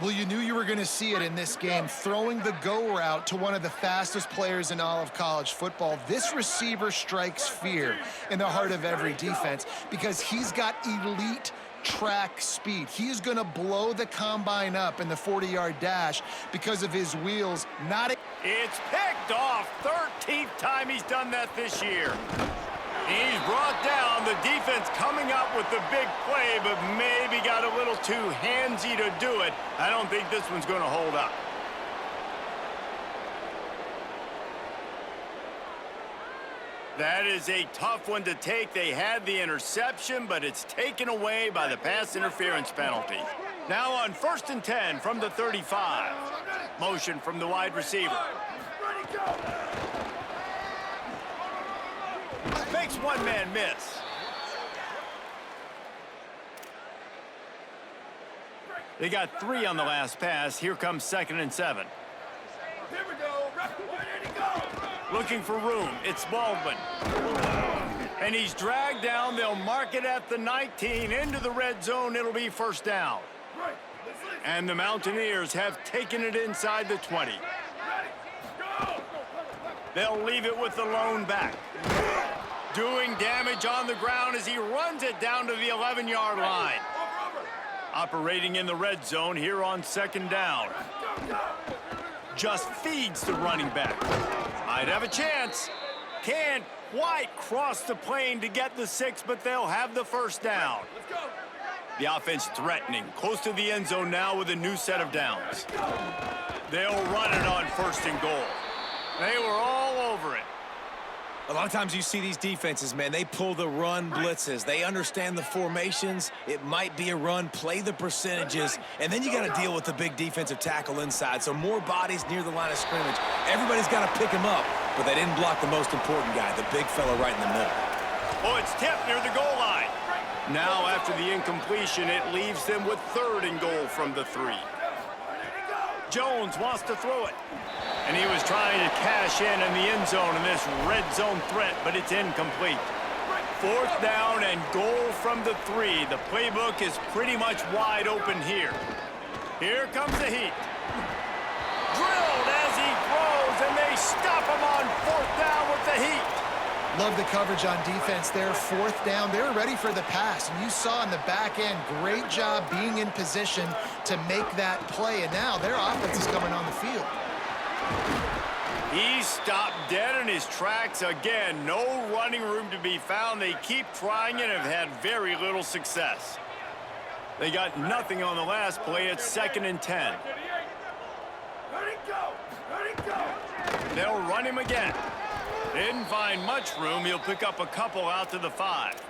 Well, you knew you were going to see it in this game, throwing the go route to one of the fastest players in all of college football. This receiver strikes fear in the heart of every defense because he's got elite track speed. He is going to blow the combine up in the 40-yard dash because of his wheels. It's picked off. 13th time he's done that this year. He's brought down. The defense coming up with the big play, but maybe got a little too handsy to do it. I don't think this one's going to hold up. That is a tough one to take. They had the interception, but it's taken away by the pass interference penalty. Now on 1st and 10 from the 35. Motion from the wide receiver. Makes one man miss. They got 3 on the last pass. Here comes 2nd and 7. Here we go. Where did he go? Looking for room. It's Baldwin. And he's dragged down. They'll mark it at the 19. Into the red zone. It'll be 1st down. And the Mountaineers have taken it inside the 20. They'll leave it with the lone back. Doing damage on the ground as he runs it down to the 11-yard line. Operating in the red zone here on 2nd down. Just feeds the running back. Might have a chance. Can't quite cross the plane to get the 6, but they'll have the 1st down. The offense threatening. Close to the end zone now with a new set of downs. They'll run it on 1st and goal. They were all over it. A lot of times you see these defenses, man, they pull the run blitzes. They understand the formations. It might be a run, play the percentages, and then you got to deal with the big defensive tackle inside. So more bodies near the line of scrimmage. Everybody's got to pick him up, but they didn't block the most important guy, the big fella right in the middle. Oh, it's tipped near the goal line. Now, after the incompletion, it leaves them with 3rd and goal from the 3. Jones wants to throw it. And he was trying to cash in the end zone in this red zone threat, but it's incomplete. 4th down and goal from the 3. The playbook is pretty much wide open here. Here comes the heat. Drilled as he throws, and they stop him on 4th down with the heat. Love the coverage on defense there. 4th down. They were ready for the pass. And you saw in the back end, great job being in position to make that play. And now their offense is coming on the field. He stopped dead in his tracks again. No running room to be found. They keep trying and have had very little success. They got nothing on the last play. It's 2nd and 10. They'll run him again. Didn't find much room. He'll pick up a couple out to the 5.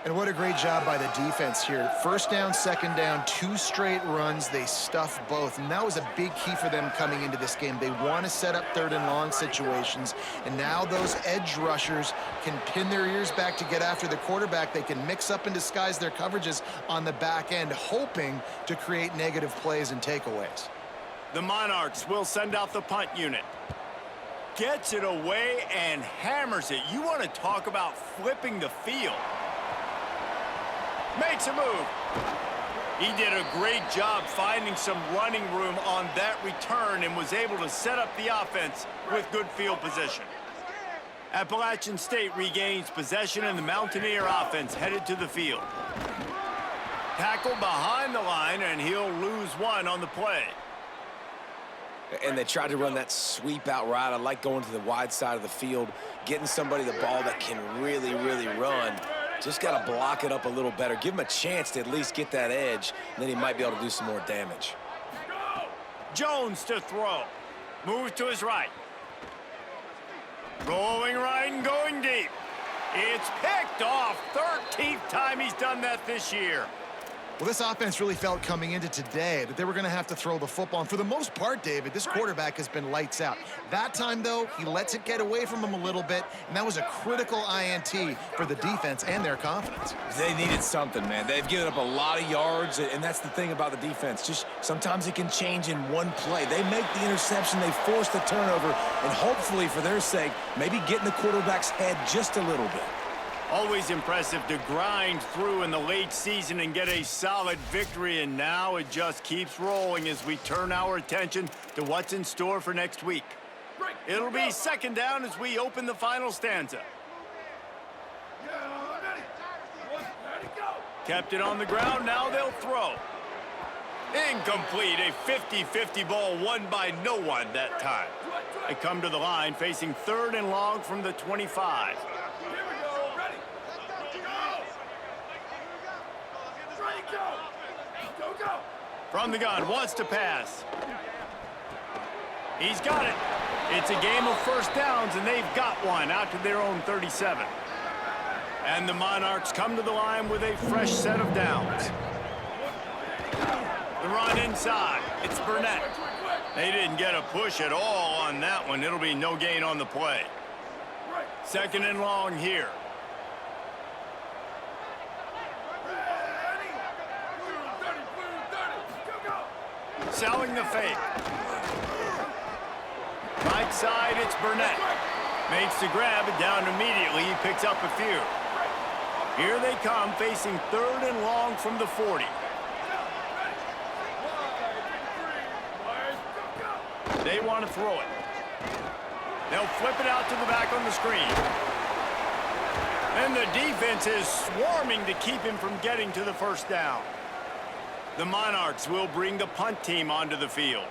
And what a great job by the defense here. 1st down, 2nd down, 2 straight runs. They stuffed both. And that was a big key for them coming into this game. They want to set up 3rd and long situations. And now those edge rushers can pin their ears back to get after the quarterback. They can mix up and disguise their coverages on the back end, hoping to create negative plays and takeaways. The Monarchs will send out the punt unit. Gets it away and hammers it. You want to talk about flipping the field. Makes a move. He did a great job finding some running room on that return and was able to set up the offense with good field position. Appalachian State regains possession and the Mountaineer offense headed to the field. Tackle behind the line and he'll lose 1 on the play. And they tried to run that sweep out route. I like going to the wide side of the field, getting somebody the ball that can really, really run. Just got to block it up a little better. Give him a chance to at least get that edge, and then he might be able to do some more damage. Jones to throw. Moves to his right. Rolling right and going deep. It's picked off. 13th time he's done that this year. Well, this offense really felt coming into today that they were going to have to throw the football. And for the most part, David, this quarterback has been lights out. That time, though, he lets it get away from him a little bit, and that was a critical INT for the defense and their confidence. They needed something, man. They've given up a lot of yards, and that's the thing about the defense. Just sometimes it can change in one play. They make the interception, they force the turnover, and hopefully, for their sake, maybe get in the quarterback's head just a little bit. Always impressive to grind through in the late season and get a solid victory, and now it just keeps rolling as we turn our attention to what's in store for next week. It'll be 2nd down as we open the final stanza. Kept it on the ground, now they'll throw. Incomplete, a 50-50 ball won by no one that time. They come to the line facing 3rd and long from the 25. From the gun, wants to pass. He's got it. It's a game of 1st downs, and they've got one out to their own 37. And the Monarchs come to the line with a fresh set of downs. run inside. It's Burnett. They didn't get a push at all on that one. It'll be no gain on the play. Second and long here. Selling the fake. Right side, it's Burnett. Makes the grab, and down immediately. He picks up a few. Here they come, facing third and long from the 40. They want to throw it. They'll flip it out to the back on the screen. And the defense is swarming to keep him from getting to the first down. The Monarchs will bring the punt team onto the field.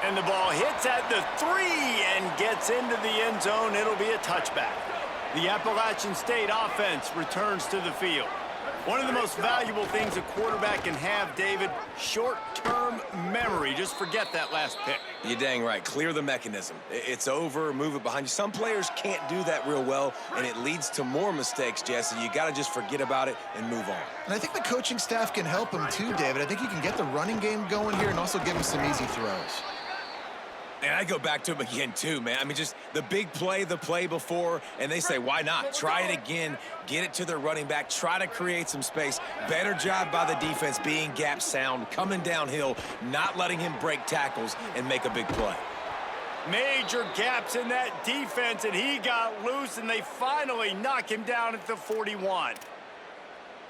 And the ball hits at the 3 and gets into the end zone. It'll be a touchback. The Appalachian State offense returns to the field. One of the most valuable things a quarterback can have, David, short-term memory. Just forget that last pick. You're dang right. Clear the mechanism. It's over, move it behind you. Some players can't do that real well, and it leads to more mistakes, Jesse. You got to just forget about it and move on. And I think the coaching staff can help him too, David. I think he can get the running game going here and also give him some easy throws. And I go back to him again, too, man. I mean, just the big play, the play before, and they say, why not? Try it again, get it to their running back, try to create some space. Better job by the defense being gap sound, coming downhill, not letting him break tackles and make a big play. Major gaps in that defense, and he got loose, and they finally knock him down at the 41.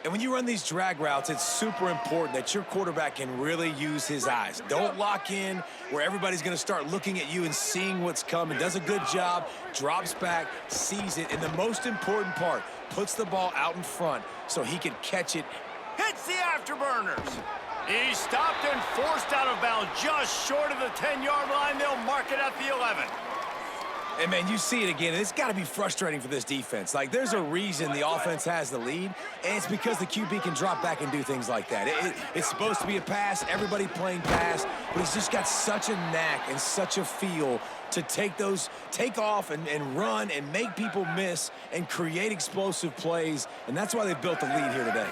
And when you run these drag routes, it's super important that your quarterback can really use his eyes. Don't lock in where everybody's going to start looking at you and seeing what's coming. Does a good job, drops back, sees it, and the most important part, puts the ball out in front so he can catch it. Hits the afterburners. He's stopped and forced out of bounds just short of the 10-yard line. They'll mark it at the 11. And, man, you see it again, and it's got to be frustrating for this defense. Like, there's a reason the offense has the lead, and it's because the QB can drop back and do things like that. It's supposed to be a pass, everybody playing pass, but he's just got such a knack and such a feel to take off and run and make people miss and create explosive plays, and that's why they've built the lead here today.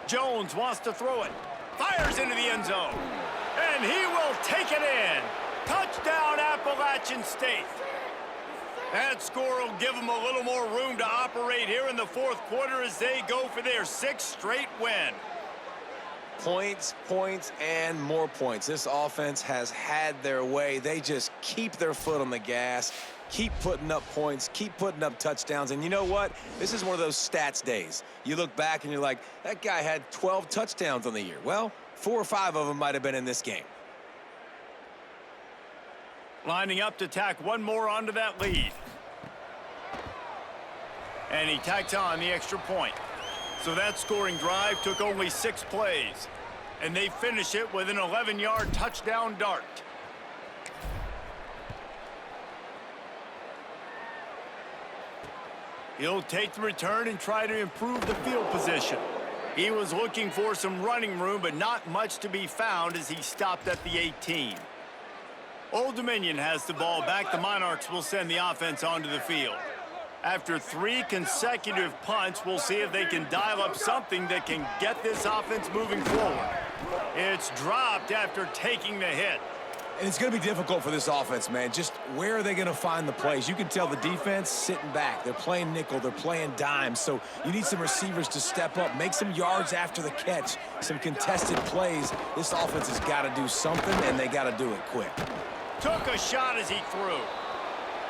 Jones wants to throw it. Fires into the end zone. And he will take it in. Touchdown, Appalachian State. That score will give them a little more room to operate here in the fourth quarter as they go for their 6th straight win. Points, points, and more points. This offense has had their way. They just keep their foot on the gas, keep putting up points, keep putting up touchdowns. And you know what? This is one of those stats days. You look back and you're like, that guy had 12 touchdowns on the year. Well, 4 or 5 of them might have been in this game. Lining up to tack one more onto that lead. And he tacks on the extra point. So that scoring drive took only 6 plays. And they finish it with an 11-yard touchdown dart. He'll take the return and try to improve the field position. He was looking for some running room, but not much to be found as he stopped at the 18. Old Dominion has the ball back. The Monarchs will send the offense onto the field. After 3 consecutive punts, we'll see if they can dial up something that can get this offense moving forward. It's dropped after taking the hit. And it's going to be difficult for this offense, man. Just where are they going to find the plays? You can tell the defense sitting back. They're playing nickel. They're playing dime. So you need some receivers to step up, make some yards after the catch, some contested plays. This offense has got to do something, and they got to do it quick. Took a shot as he threw.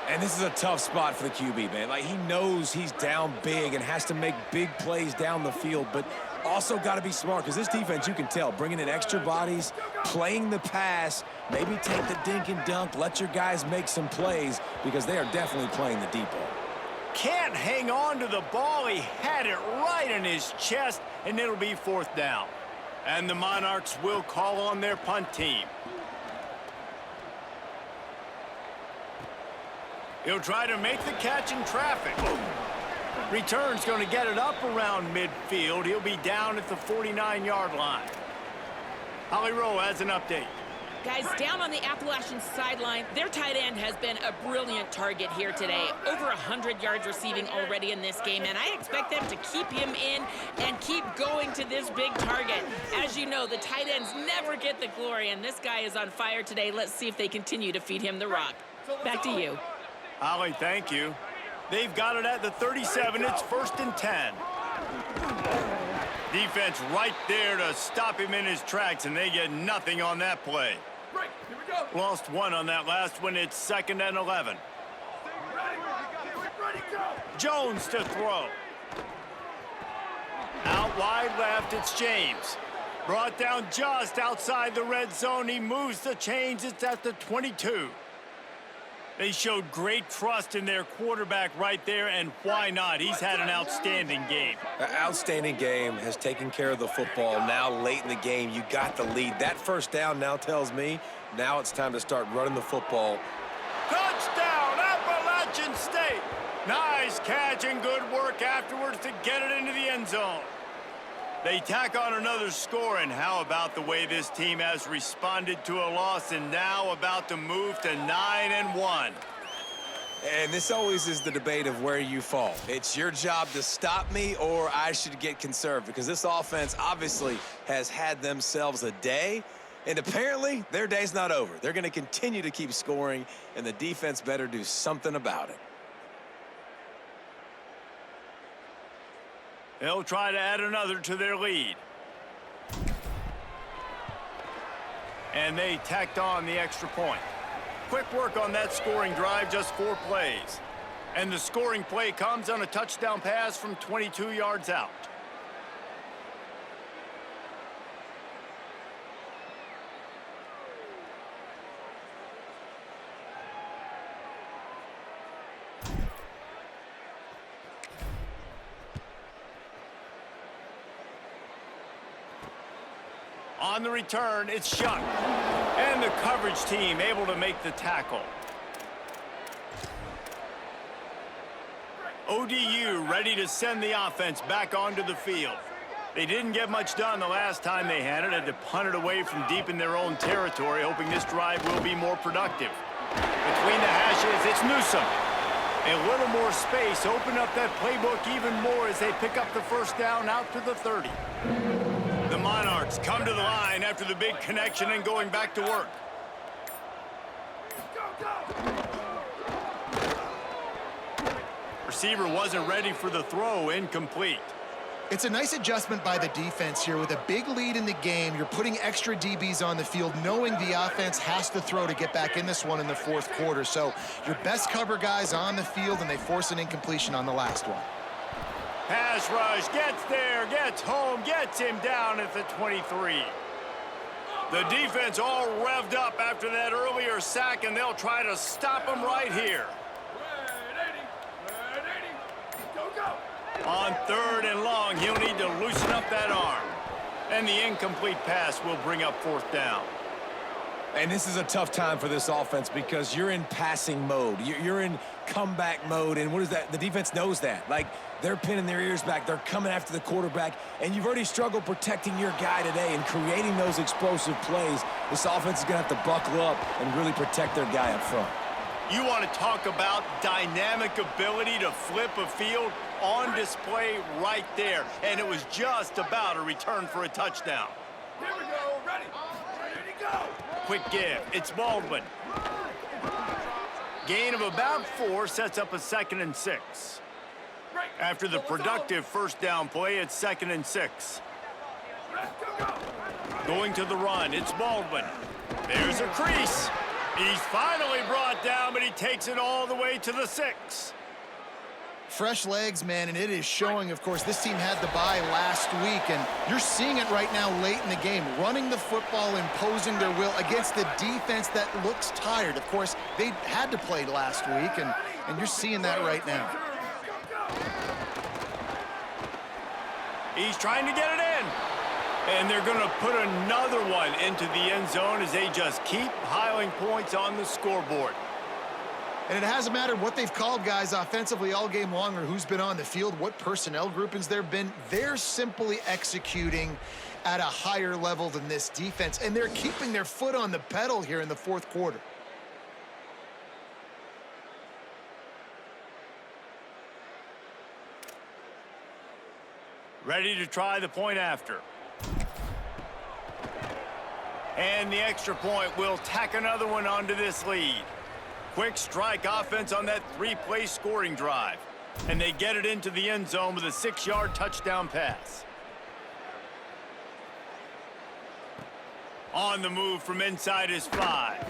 And this is a tough spot for the QB, man. Like, he knows he's down big and has to make big plays down the field, but also got to be smart because this defense, you can tell, bringing in extra bodies, playing the pass, maybe take the dink and dunk, let your guys make some plays because they are definitely playing the deep ball. Can't hang on to the ball. He had it right in his chest, and it'll be 4th down. And the Monarchs will call on their punt team. He'll try to make the catch in traffic. Return's going to get it up around midfield. He'll be down at the 49-yard line. Holly Rowe has an update. Guys, down on the Appalachian sideline, their tight end has been a brilliant target here today. Over 100 yards receiving already in this game, and I expect them to keep him in and keep going to this big target. As you know, the tight ends never get the glory, and this guy is on fire today. Let's see if they continue to feed him the rock. Back to you. Holly, thank you. They've got it at the 37. It's 1st and 10. Defense right there to stop him in his tracks, and they get nothing on that play. Break. Here we go. Lost one on that last one. It's 2nd and 11. Ready, go. Jones to throw. Out wide left, it's James. Brought down just outside the red zone. He moves the chains. It's at the 22. They showed great trust in their quarterback right there, and why not? He's had an outstanding game. An outstanding game, has taken care of the football. Now late in the game, you got the lead. That first down now tells me now it's time to start running the football. Touchdown, Appalachian State. Nice catch and good work afterwards to get it into the end zone. They tack on another score, and how about the way this team has responded to a loss and now about to move to 9-1. And this always is the debate of where you fall. It's your job to stop me, or I should get conserved, because this offense obviously has had themselves a day, and apparently their day's not over. They're going to continue to keep scoring, and the defense better do something about it. They'll try to add another to their lead. And they tacked on the extra point. Quick work on that scoring drive, just 4 plays. And the scoring play comes on a touchdown pass from 22 yards out. On the return, it's Shuck. And the coverage team able to make the tackle. ODU ready to send the offense back onto the field. They didn't get much done the last time they had to punt it away from deep in their own territory, hoping this drive will be more productive. Between the hashes, it's Newsome. A little more space, open up that playbook even more as they pick up the first down out to the 30. The Monarchs come to the line after the big connection and going back to work. Receiver wasn't ready for the throw, incomplete. It's a nice adjustment by the defense here. With a big lead in the game, you're putting extra DBs on the field, knowing the offense has to throw to get back in this one in the 4th quarter. So your best cover guys on the field, and they force an incompletion on the last one. Pass rush, gets there, gets home, gets him down at the 23. The defense all revved up after that earlier sack, and they'll try to stop him right here. On 3rd and long, he'll need to loosen up that arm. And the incomplete pass will bring up 4th down. And this is a tough time for this offense because you're in passing mode. You're in comeback mode, and what is that? The defense knows that. Like, they're pinning their ears back. They're coming after the quarterback, and you've already struggled protecting your guy today and creating those explosive plays. This offense is going to have to buckle up and really protect their guy up front. You want to talk about dynamic ability to flip a field? On display right there, and it was just about a return for a touchdown. Here we go, ready to go. Quick give, it's Baldwin. Gain of about 4 sets up a 2nd and 6. After the productive first down play, it's 2nd and 6. Going to the run, it's Baldwin. There's a crease. He's finally brought down, but he takes it all the way to the 6. Fresh legs, man, and it is showing. Of course, this team had the bye last week, and you're seeing it right now late in the game, running the football, imposing their will against the defense that looks tired. Of course, they had to play last week, and you're seeing that right now. He's trying to get it in, and they're going to put another one into the end zone as they just keep piling points on the scoreboard. And it hasn't mattered what they've called guys offensively all game long or who's been on the field, what personnel groupings there have been. They're simply executing at a higher level than this defense, and they're keeping their foot on the pedal here in the fourth quarter. Ready to try the point after. And the extra point will tack another one onto this lead. Quick strike offense on that three-play scoring drive. And they get it into the end zone with a 6-yard touchdown pass. On the move from inside his 5.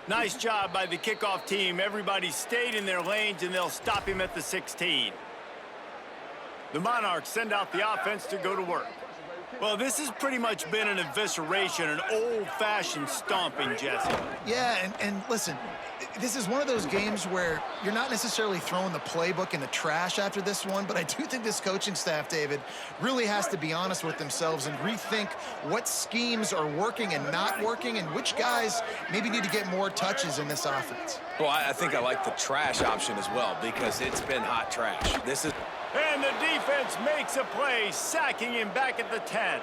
Nice job by the kickoff team. Everybody stayed in their lanes, and they'll stop him at the 16. The Monarchs send out the offense to go to work. Well, this has pretty much been an evisceration, an old-fashioned stomping, Jesse. Yeah, and listen, this is one of those games where you're not necessarily throwing the playbook in the trash after this one, but I do think this coaching staff, David, really has to be honest with themselves and rethink what schemes are working and not working and which guys maybe need to get more touches in this offense. Well, I think I like the trash option as well because it's been hot trash. This is... And the defense makes a play, sacking him back at the 10.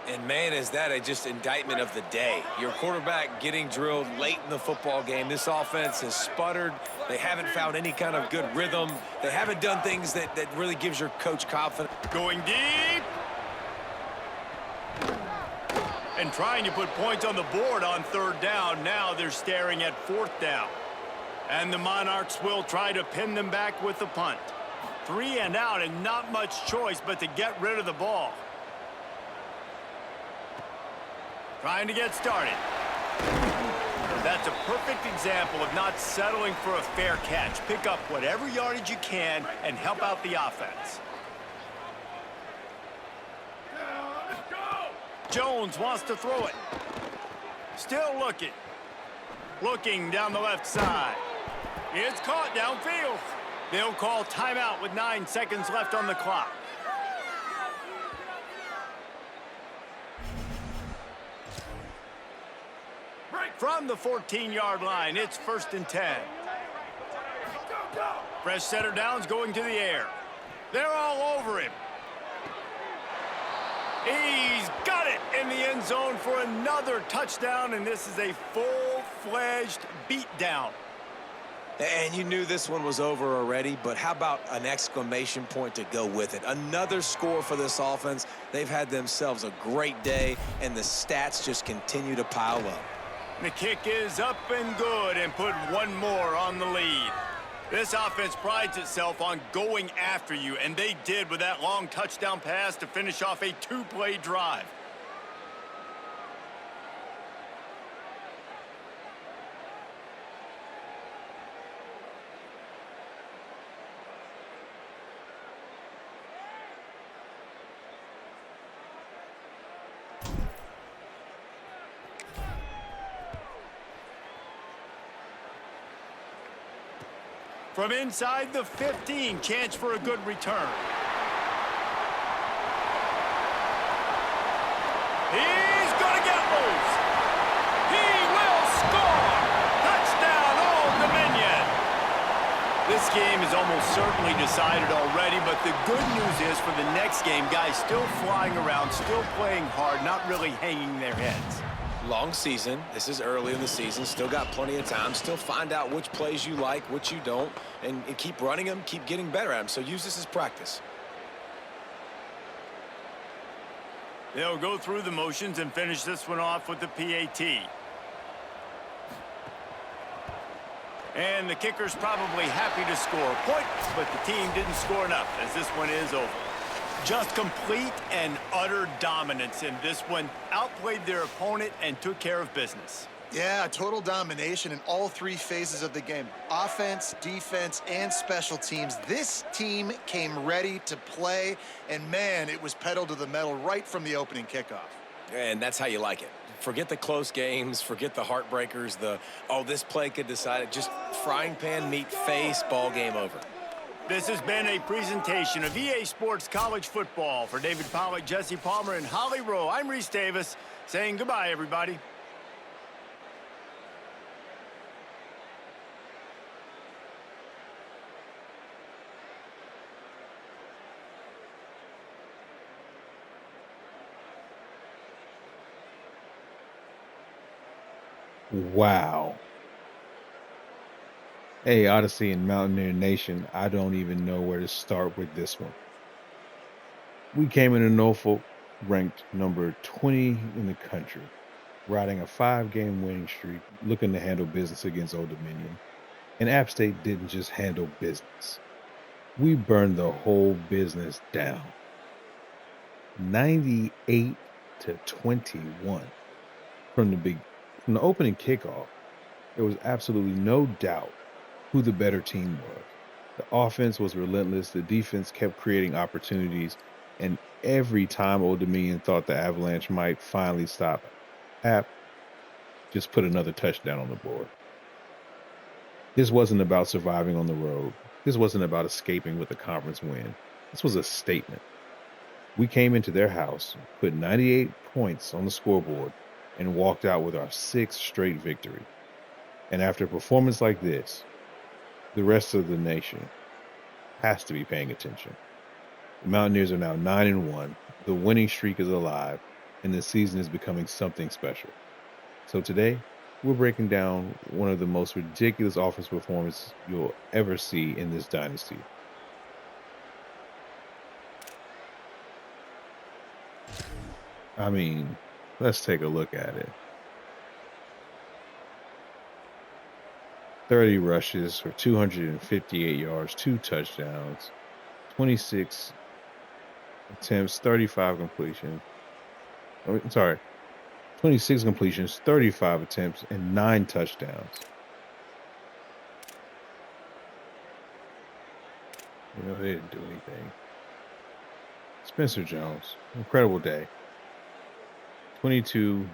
And, man, is that a just indictment of the day. Your quarterback getting drilled late in the football game. This offense has sputtered. They haven't found any kind of good rhythm. They haven't done things that really gives your coach confidence. Going deep. And trying to put points on the board on 3rd down. Now they're staring at 4th down. And the Monarchs will try to pin them back with the punt. 3 and out, and not much choice but to get rid of the ball. Trying to get started. That's a perfect example of not settling for a fair catch. Pick up whatever yardage you can and help out the offense. Jones wants to throw it. Still looking. Looking down the left side. It's caught downfield. They'll call timeout with 9 seconds left on the clock. From the 14-yard line, it's 1st and 10. Fresh setter downs going to the air. They're all over him. He's got it in the end zone for another touchdown, and this is a full-fledged beatdown. And you knew this one was over already, but how about an exclamation point to go with it? Another score for this offense. They've had themselves a great day, and the stats just continue to pile up. The kick is up and good and put one more on the lead. This offense prides itself on going after you, and they did with that long touchdown pass to finish off a 2-play drive. From inside the 15, chance for a good return. He's going to get loose. He will score. Touchdown, Old Dominion. This game is almost certainly decided already, but the good news is for the next game, guys still flying around, still playing hard, not really hanging their heads. Long season. This is early in the season. Still got plenty of time. Still find out which plays you like, which you don't, and keep running them, keep getting better at them. So use this as practice. They'll go through the motions and finish this one off with the PAT. And the kicker's probably happy to score a point, but the team didn't score enough as this one is over. Just complete and utter dominance in this one. Outplayed their opponent and took care of business. Yeah, total domination in all 3 phases of the game. Offense, defense, and special teams. This team came ready to play, and man, it was pedal to the metal right from the opening kickoff. And that's how you like it. Forget the close games, forget the heartbreakers, this play could decide it. Just frying pan, meat face, ball game over. This has been a presentation of EA Sports College Football. For David Pollock, Jesse Palmer, and Holly Rowe, I'm Reese Davis saying goodbye, everybody. Wow. Hey, Odyssey and Mountaineer Nation, I don't even know where to start with this one. We came into Norfolk ranked number 20 in the country, riding a 5-game winning streak, looking to handle business against Old Dominion. And App State didn't just handle business. We burned the whole business down. 98-21 from the opening kickoff. There was absolutely no doubt who the better team was. The offense was relentless. The defense kept creating opportunities, and every time Old Dominion thought the Avalanche might finally stop, App just put another touchdown on the board. This wasn't about surviving on the road. This wasn't about escaping with a conference win. This was a statement. We came into their house, put 98 points on the scoreboard, and walked out with our 6th straight victory. And after a performance like this, the rest of the nation has to be paying attention. The Mountaineers are now 9-1. The winning streak is alive, and the season is becoming something special. So today, we're breaking down one of the most ridiculous offensive performances you'll ever see in this dynasty. I mean, let's take a look at it. 30 rushes for 258 yards, 2 touchdowns, 26 attempts, 35 completions. 26 completions, 35 attempts, and 9 touchdowns. You know, they didn't do anything. Spencer Jones, incredible day. 22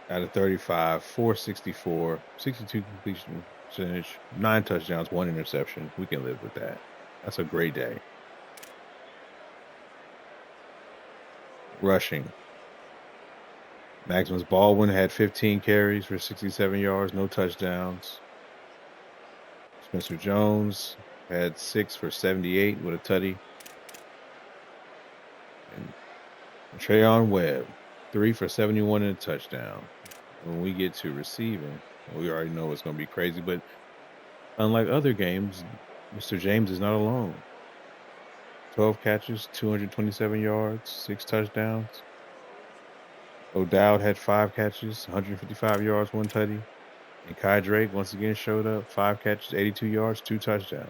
out of 35, 464, 62 completion percentage, 9 touchdowns, 1 interception. We can live with that. That's a great day. Rushing. Maximus Baldwin had 15 carries for 67 yards, no touchdowns. Spencer Jones had 6 for 78 with a tutty. And Trayon Webb, 3 for 71 and a touchdown. When we get to receiving, we already know it's going to be crazy, but unlike other games, Mr. James is not alone. 12 catches, 227 yards, 6 touchdowns. O'Dowd had 5 catches, 155 yards, 1 tutty. And Kai Drake once again showed up, 5 catches, 82 yards, 2 touchdowns.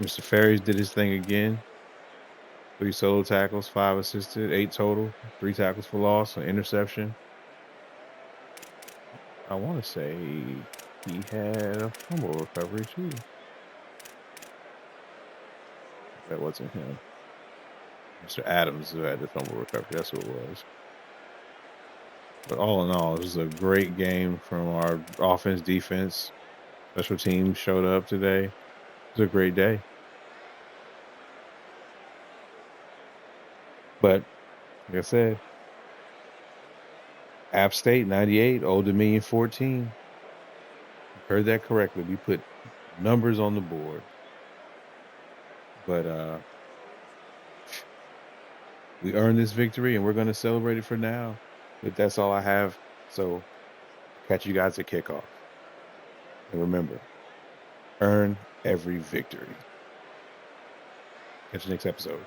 Mr. Ferries did his thing again. 3 solo tackles, 5 assisted, 8 total, 3 tackles for loss, an interception. I want to say he had a fumble recovery too. That wasn't him. Mr. Adams who had the fumble recovery. That's who it was. But all in all, it was a great game from our offense, defense. Special teams showed up today. It was a great day. But, like I said, App State 98, Old Dominion 14. You heard that correctly. We put numbers on the board. But we earned this victory, and we're going to celebrate it for now. But that's all I have. So catch you guys at kickoff. And remember, earn every victory. Catch you next episode.